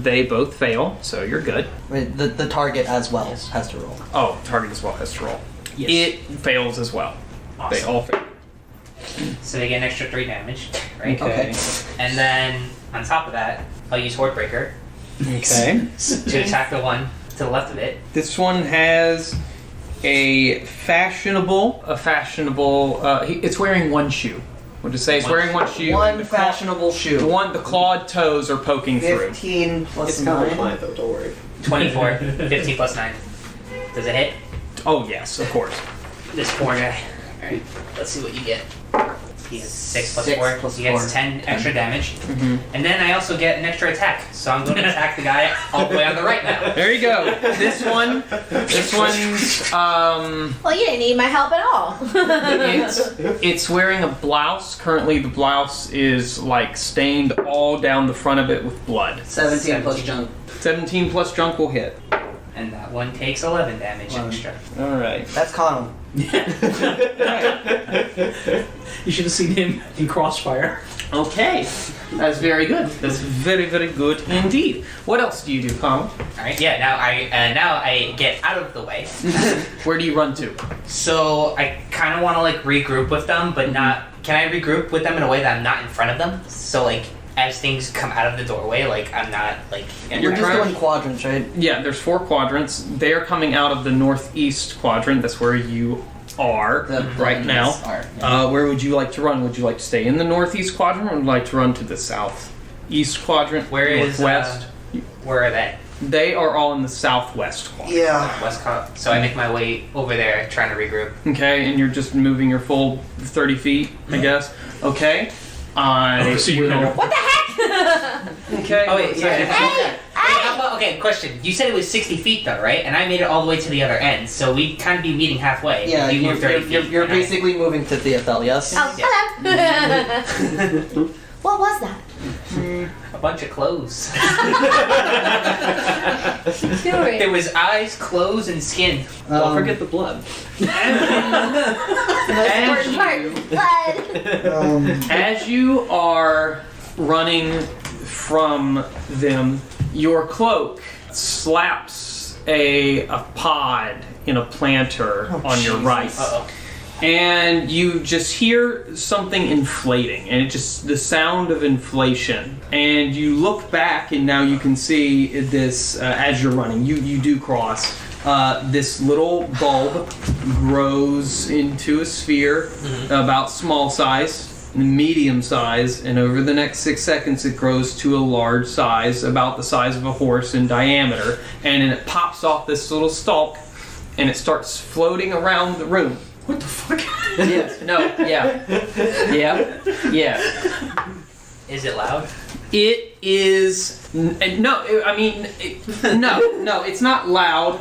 they both fail, so you're good. Wait, the target as well has to roll. Oh, target as well has to roll. Yes. It fails as well. They Awesome. all fail. So they get an extra 3 damage, right? Okay. And then, on top of that, I'll use Hordebreaker Okay. to attack the one to the left of it. This one has it's wearing one shoe. We'll just say it's wearing one shoe. One The fashionable shoe. the clawed toes are poking through. 15 plus It's kind of 9. compliant though, don't worry. 24, 15 plus 9. Does it hit? Oh yes, of course. This poor guy. Alright, let's see what you get. He has 6 plus 6 4. plus He gets 4. 10 extra damage. Mm-hmm. And then I also get an extra attack. So I'm going to attack the guy all the way on the right now. There you go. This one's Well, you didn't need my help at all. it's wearing a blouse. Currently the blouse is like stained all down the front of it with blood. 17 plus junk. 17 plus junk will hit. And that one takes 11 damage 11. extra. Alright. That's Conall. You should have seen him in Crossfire. Okay. That's very good. That's very, very good indeed. What else do you do, Conall? Alright, yeah, now I get out of the way. Where do you run to? So I kind of want to like regroup with them, but not. Can I regroup with them in a way that I'm not in front of them? So like as things come out of the doorway, like I'm not like. You're just doing quadrants, right? Yeah, there's 4 quadrants. They are coming out of the northeast quadrant. That's where you are right now. Where would you like to run? Would you like to stay in the northeast quadrant, or would you like to run to the southeast quadrant? Where is northwest? Where are they? They are all in the southwest quadrant. Yeah. West Coast. So I make my way over there, trying to regroup. Okay, and you're just moving your full 30 feet, I guess. Okay. so you know. What the heck? Okay. Oh wait, yeah. Hey! Okay, question. You said it was 60 feet though, right? And I made it all the way to the other end, so we'd kind of be meeting halfway. Yeah, you moved 30 feet. you're and I- basically moving to Thiathel, yes? Oh, hello. What was that? a bunch of clothes. Jewelry. There was eyes, clothes, and skin. Don't forget the blood. Most important part. Blood. As you are running from them, your cloak slaps a pod in a planter on your right. And you just hear something inflating, and it just the sound of inflation. And you look back, and now you can see this as you're running. You do cross. This little bulb grows into a sphere about small size, medium size, and over the next 6 seconds it grows to a large size, about the size of a horse in diameter. And then it pops off this little stalk, and it starts floating around the room. What the fuck? Yes. No. Yeah. Yeah. Is it loud? It is. No. I mean, no. It's not loud.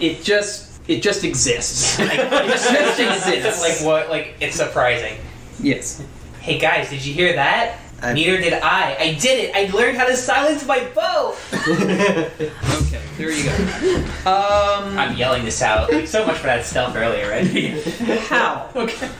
It just exists. It just exists. Like what? Like it's surprising. Yes. Hey guys, did you hear that? Neither did I. I did it. I learned how to silence my bow. Okay. There you go. I'm yelling this out. Like, so much for that stealth earlier, right? How? Okay.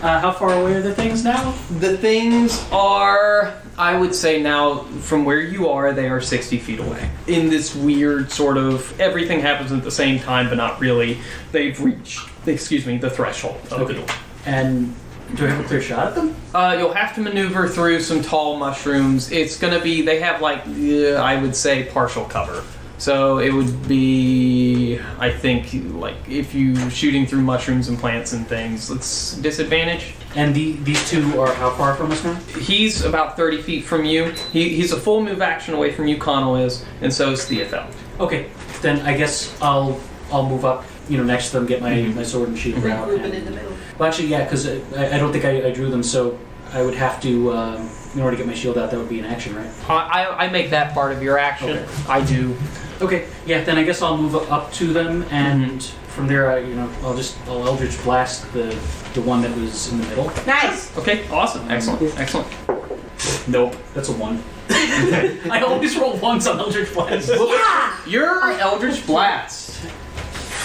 How far away are the things now? The things are, I would say now, from where you are, they are 60 feet away. In this weird sort of, everything happens at the same time, but not really. They've reached, the threshold of the door. And do I have a clear shot at them? You'll have to maneuver through some tall mushrooms. It's gonna be, they have like, I would say partial cover. So it would be, I think, like if you shooting through mushrooms and plants and things, let's disadvantage. And these two are how far from us now? He's about 30 feet from you. He's a full move action away from you, Conall is, and so is Thiathel. Okay, then I guess I'll move up, next to them, get my sword and shield out. Moving in the middle. Well, actually, yeah, because I don't think I drew them, so I would have to, in order to get my shield out, that would be an action, right? I make that part of your action. Okay. I do. Okay, yeah, then I guess I'll move up to them, and from there, I'll Eldritch Blast the one that was in the middle. Nice. Okay, awesome. Excellent. Nope, that's a 1. I always roll 1s on Eldritch Blast. Yeah. Your Eldritch Blast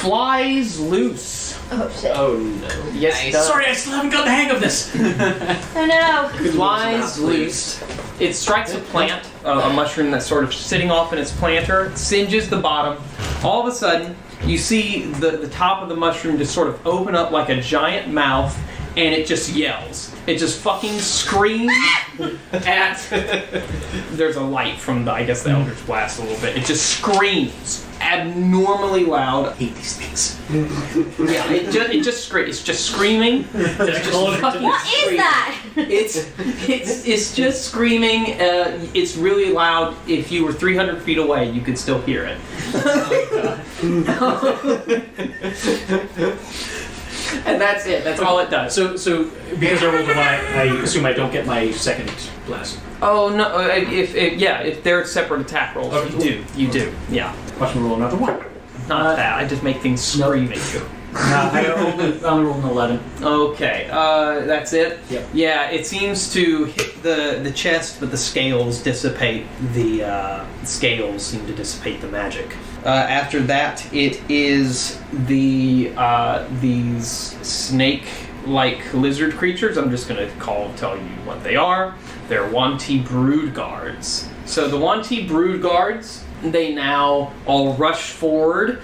flies loose. Oh shit. Oh no. Yes, it does. Sorry, I still haven't got the hang of this. Oh no. Flies loose. It strikes a plant, a mushroom that's sort of sitting off in its planter, singes the bottom. All of a sudden, you see the top of the mushroom just sort of open up like a giant mouth, and it just yells. It just fucking screams at... There's a light from the Eldritch Blast a little bit. It just screams abnormally loud. I hate these things. Yeah, it just screams. It's just screaming. It's just fucking What is that? It's just screaming. It's really loud. If you were 300 feet away, you could still hear it. And that's it. That's all it does. So because I rolled a 1, I assume I don't get my second blast. Oh no! If they're separate attack rolls, Okay, you do. Yeah. Watch me roll another 1. Not that. I just make things scream at you. I only rolled an 11. Okay, that's it? Yep. Yeah, it seems to hit the chest, but the scales dissipate. The scales seem to dissipate the magic. After that, it is these snake-like lizard creatures. I'm just going to tell you what they are. They're Wanty Brood Guards. So the Wanty Brood Guards, they now all rush forward.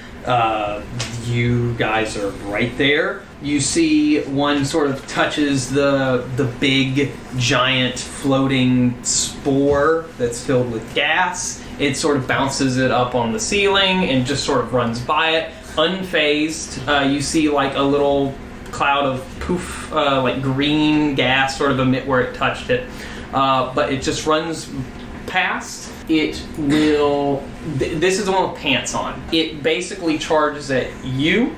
You guys are right there. You see one sort of touches the big, giant, floating spore that's filled with gas. It sort of bounces it up on the ceiling and just sort of runs by it, unfazed. You see like a little cloud of poof, like green gas sort of emit where it touched it. But it just runs past. It will... This is the one with pants on. It basically charges at you,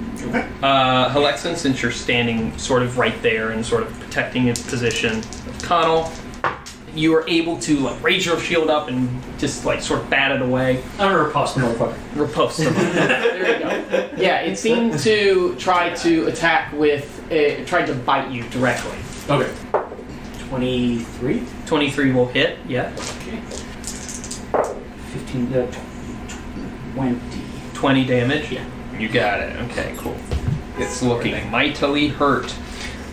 Halexan, since you're standing sort of right there and sort of protecting its position. Conall, you are able to raise your shield up and just sort of bat it away. I'm gonna riposte the motherfucker. Riposte the motherfucker. There you go. Yeah, it seemed to try to attack with... tried to bite you directly. Okay. 23? 23 will hit, yeah. Okay. 15, 20. 20 damage? Yeah. You got it. Okay, cool. It's looking mightily hurt.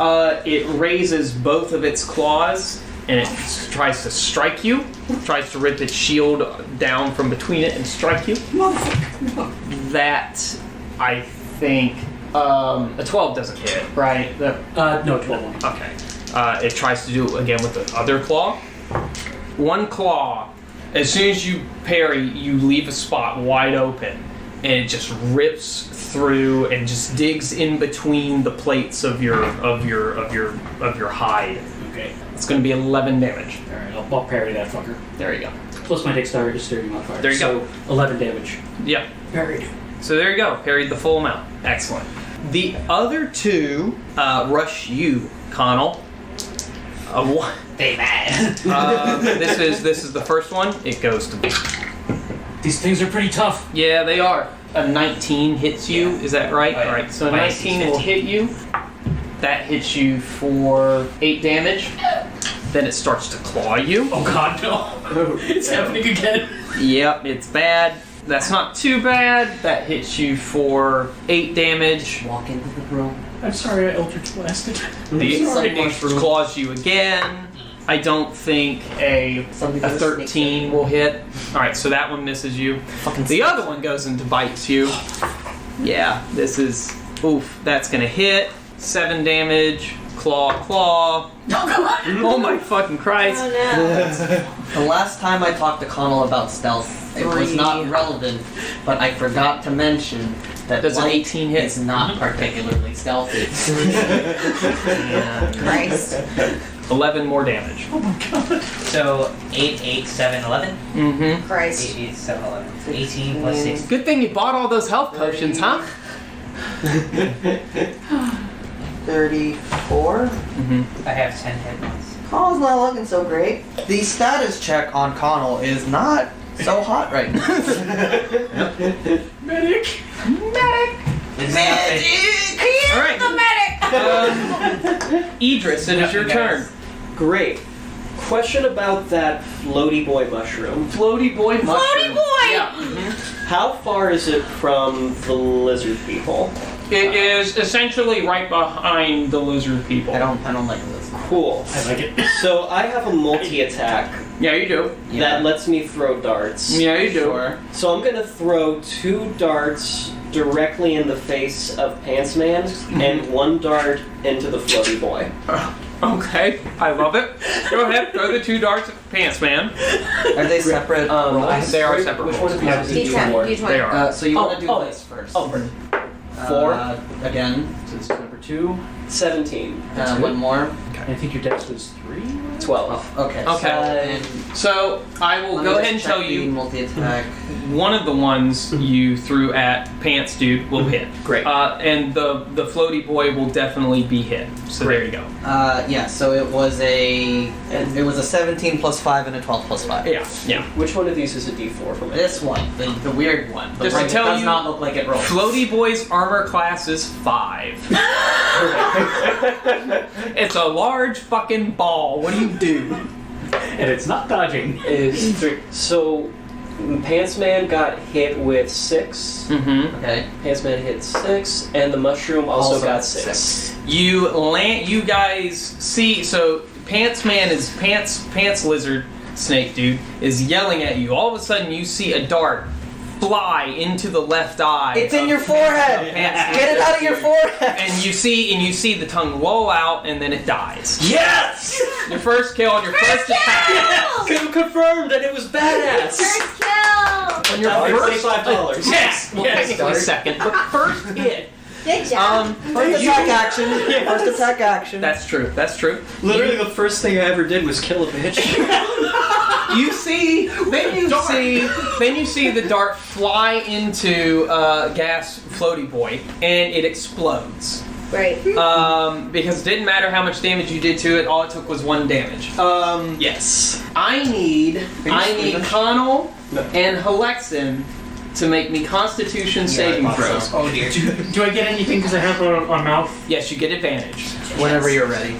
It raises both of its claws, and it tries to strike you. Tries to rip its shield down from between it and strike you. that I think a 12 doesn't hit, right? No, 12 won't. Okay. It tries to do it again with the other claw. One claw. As soon as you parry, you leave a spot wide open, and it just rips through and just digs in between the plates of your hide. Okay. It's going to be 11 damage. All right, I'll parry that fucker. There you go. Plus my dexterity modifier. There you so go. 11 damage. Yep. Parried. So there you go. Parried the full amount. Excellent. The other two rush you, Conall. One. They mad. This is the first one. It goes to. These things are pretty tough. Yeah, they are. A 19 hits you. Is that right? Oh, yeah. All right. So a My 19 will 15. hit you. That hits you for 8 damage. Then it starts to claw you. Oh god, no. It's happening again. Yep, it's bad. That's not too bad. That hits you for 8 damage. Walk into the room. I'm sorry I Eldritch Blasted. The Sorry, it mushroom. claws you again. I don't think a Something a with 13 will hit. Alright, so that one misses you. Fucking The other one goes into bites you. Yeah, this is... Oof, that's gonna hit. 7 damage. Claw. Oh my fucking Christ. Oh no. The last time I talked to Conall about stealth, it was not relevant, but I forgot to mention that Does an light 18 hit? is not particularly stealthy. Yeah. Christ. 11 more damage. So 8, 8, 7, 11? Mm-hmm. Christ. 8, 8, 7, 11. 18 plus 6. Good thing you bought all those health potions, huh? 34? Mm-hmm. I have 10 hit points. Connell's not looking so great. The status check on Conall is not so hot right now. Medic! It's not Alright. Idris, it is your turn. Great. Question about that floaty boy mushroom. Floaty boy mushroom. Floaty boy! Yeah. How far is it from the lizard people? It is essentially right behind the lizard people. I don't like this. Cool. I like it. So I have a multi-attack Yeah, you do. that lets me throw darts. Yeah, you do. Sure. So I'm gonna throw 2 darts directly in the face of Pantsman and 1 dart into the floaty boy. Okay, I love it. Go ahead, throw the 2 darts at Pants Man. Are they separate rolls? They are separate Which rolls. one of these is D10. D4? D20. They are. So you want to do Oh, this first. Oh, 4? Again. So this is number 2. 17. One more. I think your dex was 3? 12. Okay. Okay. So I will go ahead and tell you multi-attack. one of the ones you threw at Pants Dude will hit. Great. And the floaty boy will definitely be hit. So there you go. Yeah. So it was a 17 plus 5 and a 12 plus 5. Yeah. Which one of these is a D4 for me? This one, the weird one. The Just to one that tell does you, not look like it rolls. Floaty boy's armor class is 5. It's a large fucking ball. What do you do? And it's not dodging. Is 3. So Pantsman got hit with 6. Mm-hmm. Okay. Pantsman hit 6, and the mushroom also got 6. You guys see, so Pants Man is Pants Lizard Snake Dude is yelling at you. All of a sudden you see a dart fly into the left eye. It's in of your forehead. Pants Get it out of your forehead. And you see the tongue roll out and then it dies. Yes! Your first kill on your first attack. Confirmed, and it was badass! First kill! On your first $25. Yes, well, technically second, but first hit. Good job. First attack action. First attack action. That's true. Literally, the first thing I ever did was kill a bitch. You see, then you see the dart fly into Gas Floaty Boy, and it explodes. Right. Because it didn't matter how much damage you did to it, all it took was 1 damage. Yes. I need Conall and Halexan to make me Constitution saving throws. Oh dear. Do I get anything because I have a mouth? Yes, you get advantage. Whenever you're ready.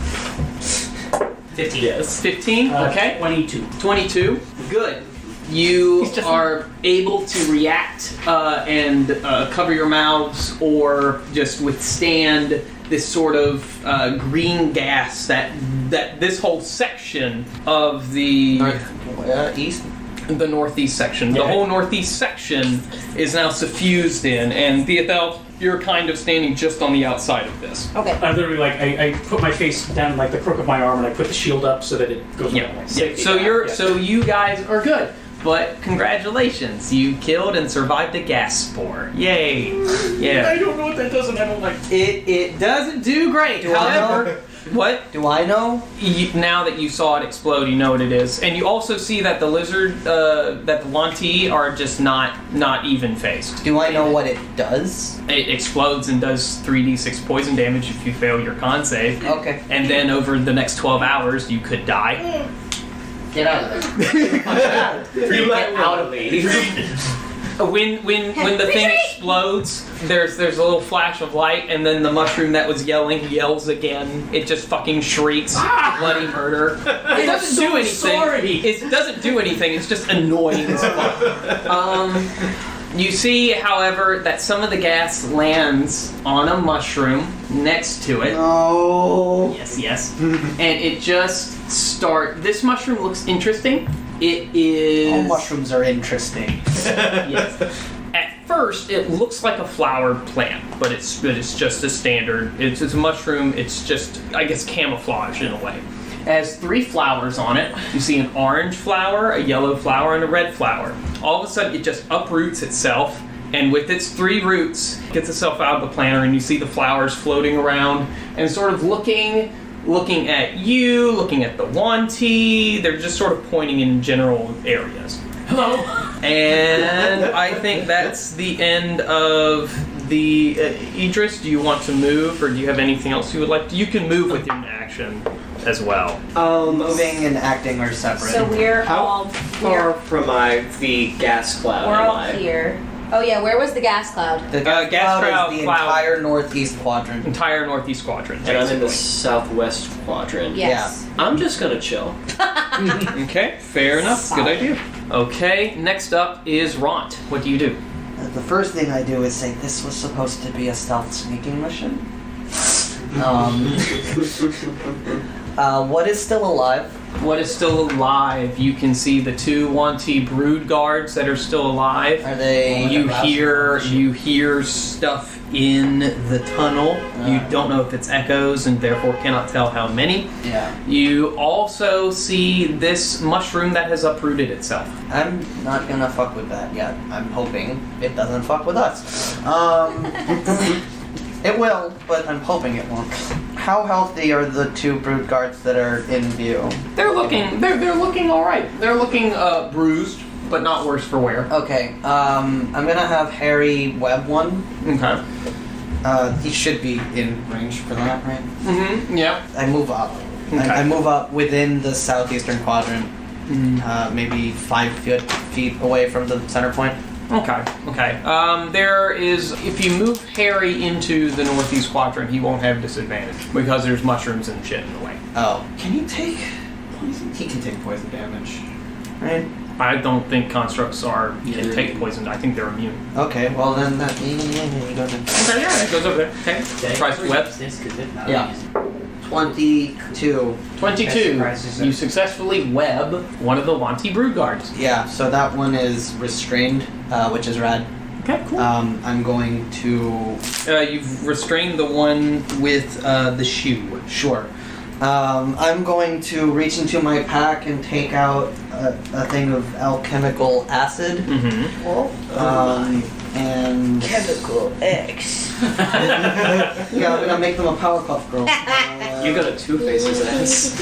15. Yes. 15. Okay. 22. 22. Good. You are able to react and cover your mouths or just withstand this sort of green gas that this whole section of the East. the northeast section. The Yeah. whole northeast section is now suffused in, and Thiathel, you're kind of standing just on the outside of this. Okay. I literally I put my face down like the crook of my arm and I put the shield up so that it goes Yeah. around, like, Yeah. 6 So feet down. so you guys are good. But congratulations, you killed and survived a gas spore. Yay! Yeah. I don't know what that does and I don't like. It doesn't do great. Do I However, what? Do I know? Now that you saw it explode, you know what it is, and you also see that the lizard, that the Wanti are just not even phased. Do I know what it does? It explodes and does 3d6 poison damage if you fail your con save. Okay. And then over the next 12 hours, you could die. Get out of there. You let out of me. When the thing explodes, there's a little flash of light, and then the mushroom that was yelling yells again. It just fucking shrieks bloody murder. It doesn't do anything. Sorry. It doesn't do anything. It's just annoying as fuck. You see, however, that some of the gas lands on a mushroom next to it. No. Yes. And it just this mushroom looks interesting. It is. All mushrooms are interesting. Yes. At first, it looks like a flowered plant, but it's just a standard. It's a mushroom. It's just, I guess, camouflage in a way. It has 3 flowers on it. You see an orange flower, a yellow flower, and a red flower. All of a sudden, it just uproots itself, and with its 3 roots, gets itself out of the planter, and you see the flowers floating around and sort of looking at you, looking at the Wanti. They're just sort of pointing in general areas. Hello. And I think that's the end of the Idris. Do you want to move, or do you have anything else you would like? You can move within action as well. Moving and acting are separate. So we're How all far from the gas cloud we're am all I? here. Oh yeah, where was the gas cloud? The gas cloud cloud- is the cloud. entire northeast quadrant. Entire northeast quadrant. And I'm in the basically. southwest quadrant. Yes. I'm just gonna chill. Okay, fair enough. Good idea. Okay, next up is Ront. What do you do? The first thing I do is say this was supposed to be a stealth sneaking mission. What is still alive? What is still alive? You can see the 2 Wanti brood guards that are still alive. Are they? You hear stuff in the tunnel. You don't know if it's echoes and therefore cannot tell how many. Yeah. You also see this mushroom that has uprooted itself. I'm not gonna fuck with that yet. I'm hoping it doesn't fuck with us. It will, but I'm hoping it won't. How healthy are the 2 brood guards that are in view? They're looking all right. They're looking bruised, but not worse for wear. Okay. I'm gonna have Harry web one. Okay. He should be in range for that, right? Mm-hmm. Yeah. I move up. Okay. I move up within the southeastern quadrant, maybe 5 feet away from the center point. Okay. There is, if you move Harry into the northeast quadrant, he won't have disadvantage because there's mushrooms and shit in the way. Oh. Can he take poison? He can take poison damage. Right. I don't think constructs can take poison. I think they're immune. Okay, well then that... Yeah, go ahead. Okay, yeah, it goes over there. Okay. Tries to web. Yeah. 22. 22. You successfully web one of the Wanti brood guards. Yeah, so that one is restrained, which is rad. Okay, cool. I'm going to... You've restrained the one with the shoe. Sure. I'm going to reach into my pack and take out a thing of alchemical acid. Mm-hmm. And... Chemical X. Yeah, I'm gonna make them a Powerpuff Girl. You got a Two-Faces ass.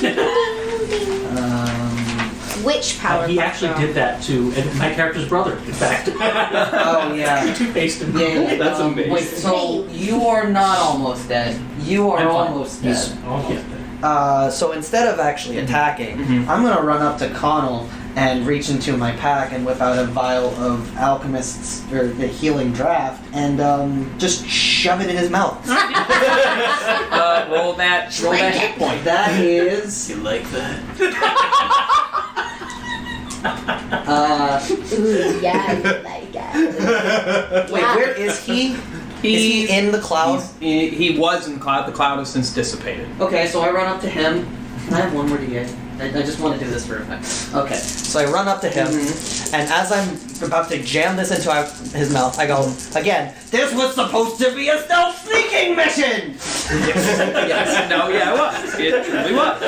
Which power? He actually did that to my character's brother, in fact. Oh, yeah. Two-faced him. Yeah, That's amazing. Wait, so you are not almost dead. You are I'm fine. almost He's dead. almost dead. So instead of actually attacking, Mhm. I'm gonna run up to Conall and reach into my pack and whip out a vial of alchemist's or the healing draft and just shove it in his mouth. Roll that hit point. That is You like that? Ooh, yeah, I like that. wait, where is he? Is he in the cloud? He was in the cloud. The cloud has since dissipated. Okay, so I run up to him. Can I have one more D8? I just want to do this for a minute. Okay, so I run up to him, and as I'm about to jam this into his mouth, I go, again, this was supposed to be a stealth sneaking mission! Yes. No, yeah, it was. It truly was.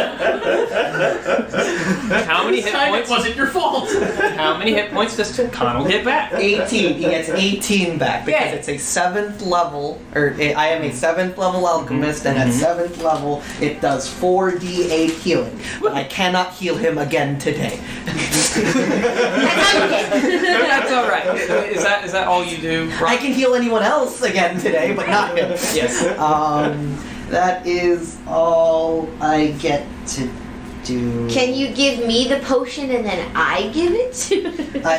How many hit points? It wasn't your fault. How many hit points does Conall get back? 18. He gets 18 back because Yay. it's a 7th level, I am a 7th level alchemist, and at 7th level it does 4d8 healing. But I cannot heal him again today. That's all right. Is that all you do? I can heal anyone else again today, but not him. Yes. That is all I get to do. Can you give me the potion and then I give it to?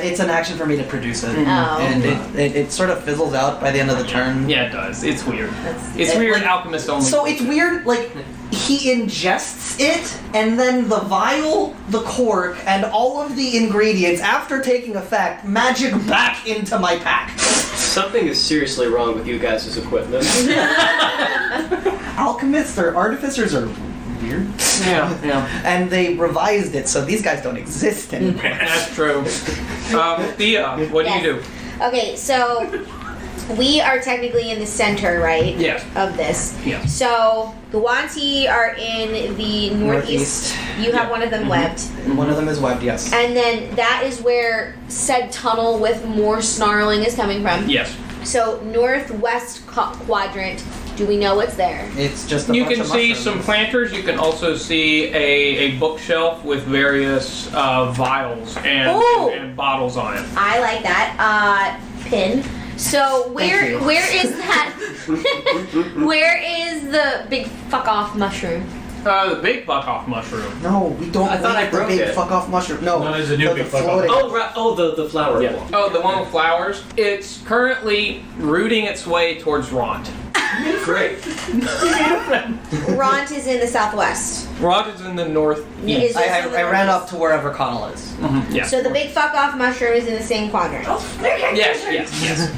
It's an action for me to produce it, Oh. and it sort of fizzles out by the end of the turn. Yeah, it does. It's weird. It's It, weird. like- Alchemist only. So it's weird, like, he ingests it, and then the vial, the cork, and all of the ingredients, after taking effect, magic back into my pack. Something is seriously wrong with you guys' equipment. Alchemists or artificers are weird. Yeah. And they revised it, so these guys don't exist anymore. That's true. Thea, what do you do? Okay, so we are technically in the center, right? Yes. Of this. Yes. So the Wanti are in the northeast. You have one of them webbed. One of them is webbed, yes. And then that is where said tunnel with more snarling is coming from. Yes. So northwest quadrant. Do we know what's there? It's just a You bunch can of see mushrooms. some planters. You can also see a bookshelf with various vials Ooh. and bottles on it. I like that. Pin. So where is that? Where is the big fuck off mushroom? The big buck off mushroom. No, we don't I thought I leave the broke big it. fuck off mushroom. No, No, there's a new big fuck off. floating- Oh, right. Oh, the flower Yeah. one. Oh, the one with flowers. It's currently rooting its way towards Ront. Great. Ront is in the southwest. Ront is in the north. Is this I in the ran northeast? up to wherever Conall is. Yeah. So the big fuck off mushroom is in the same quadrant. Yes.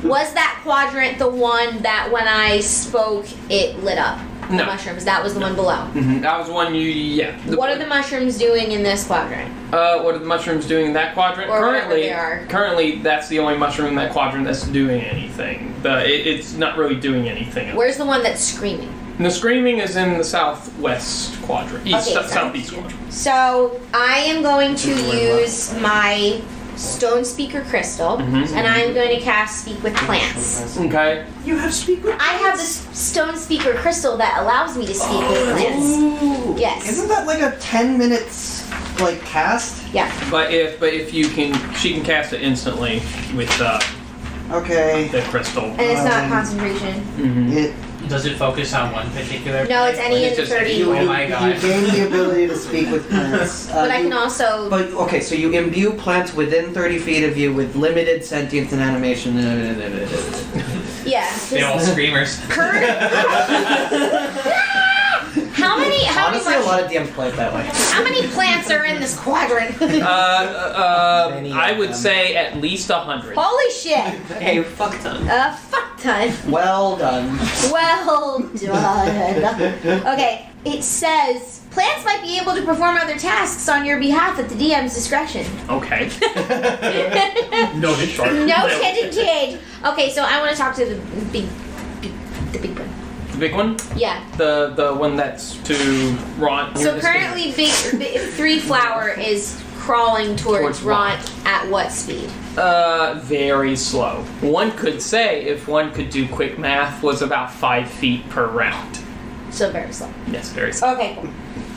Was that quadrant the one that when I spoke it lit up? The No. mushrooms. That was the one below. That was one you. Yeah. What are the mushrooms doing in this quadrant? What are the mushrooms doing in that quadrant? Or whatever they are. Currently, that's the only mushroom in that quadrant that's doing anything. It's not really doing anything else. Where's the one that's screaming? And the screaming is in the southwest quadrant. Southeast quadrant. So I am going to use my Stonespeaker Crystal, and I'm going to cast Speak with Plants. Okay. You have speak with I have this Stonespeaker Crystal that allows me to speak with plants. Ooh. Yes. Isn't that like a 10 minutes like cast? Yeah. But if you can, she can cast it instantly with Okay. the crystal. And it's not concentration. It Does it focus on one particular? No, it's any It's in the just 30. Oh my you god. gain the ability to speak with plants. But I you- can also. But okay, so you imbue plants within 30 feet of you with limited sentience and animation. Yeah. They're all screamers. Current. How many Honestly, a lot of DMs play it that way. How many plants are in this quadrant? I would say at least 100. Holy shit! Hey, fuck ton. A fuck ton. Well done. Well done. Okay, it says plants might be able to perform other tasks on your behalf at the DM's discretion. Okay. Noted. Short. No change. Okay, so I want to talk to the big one. The big one? Yeah. The one that's to Ront. So currently, big 3 flower is crawling towards Towards Ront at what speed? Very slow. One could say, if one could do quick math, was about 5 feet per round. So very slow. Yes, very slow. Okay, cool.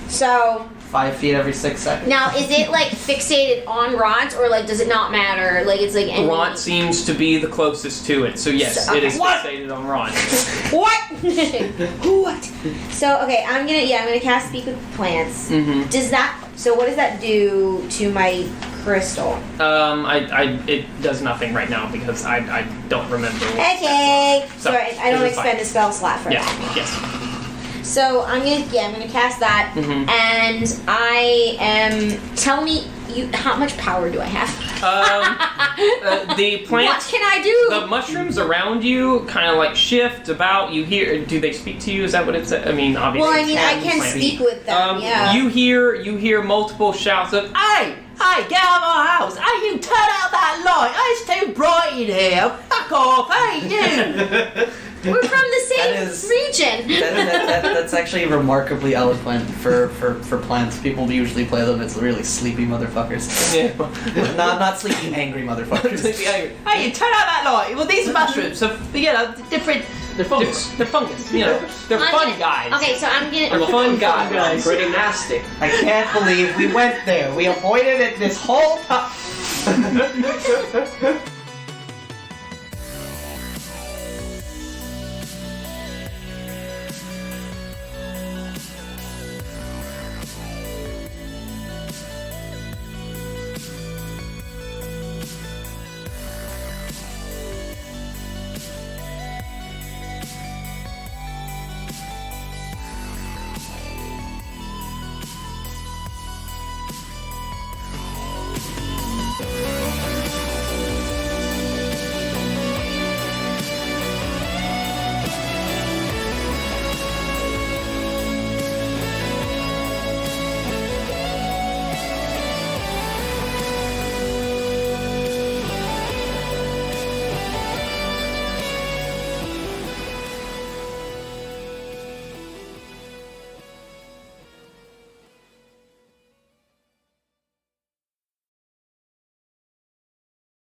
So 5 feet every 6 seconds. now, is it like fixated on Ront, or like does it not matter? Like it's like any. Ront seems to be the closest to it, so yes, So- it is okay. What? fixated on Ront. What? What? So okay, I'm gonna cast Speak with Plants. Mm-hmm. Does that? So what does that do to my crystal? It does nothing right now because I don't remember. Okay. So, Sorry, I don't it's expend a spell slot for Yeah. that. Yes. So I'm gonna cast that, Mhm. and I am. Tell me. How much power do I have? The What plants, can I do? the mushrooms around you kind of like shift about. You hear? Do they speak to you? Is that what it's? I mean, obviously. Well, I mean, I it's can plants. speak with them. Yeah. You hear multiple shouts of "Hey, get out of my house! Hey, you turn out that light! It's too bright in here! Fuck off! Hey, you!" We're from the same That is- region. That's actually remarkably eloquent for plants. People usually play them as really sleepy motherfuckers. Yeah. not sleepy, angry motherfuckers. Hey, you turn out that light! Well, these mushrooms are, different. They're fungus. They're fungus. They're fun guys. Okay, so I'm They're gonna. fun guys. Pretty nasty. I can't believe we went there. We avoided it this whole time.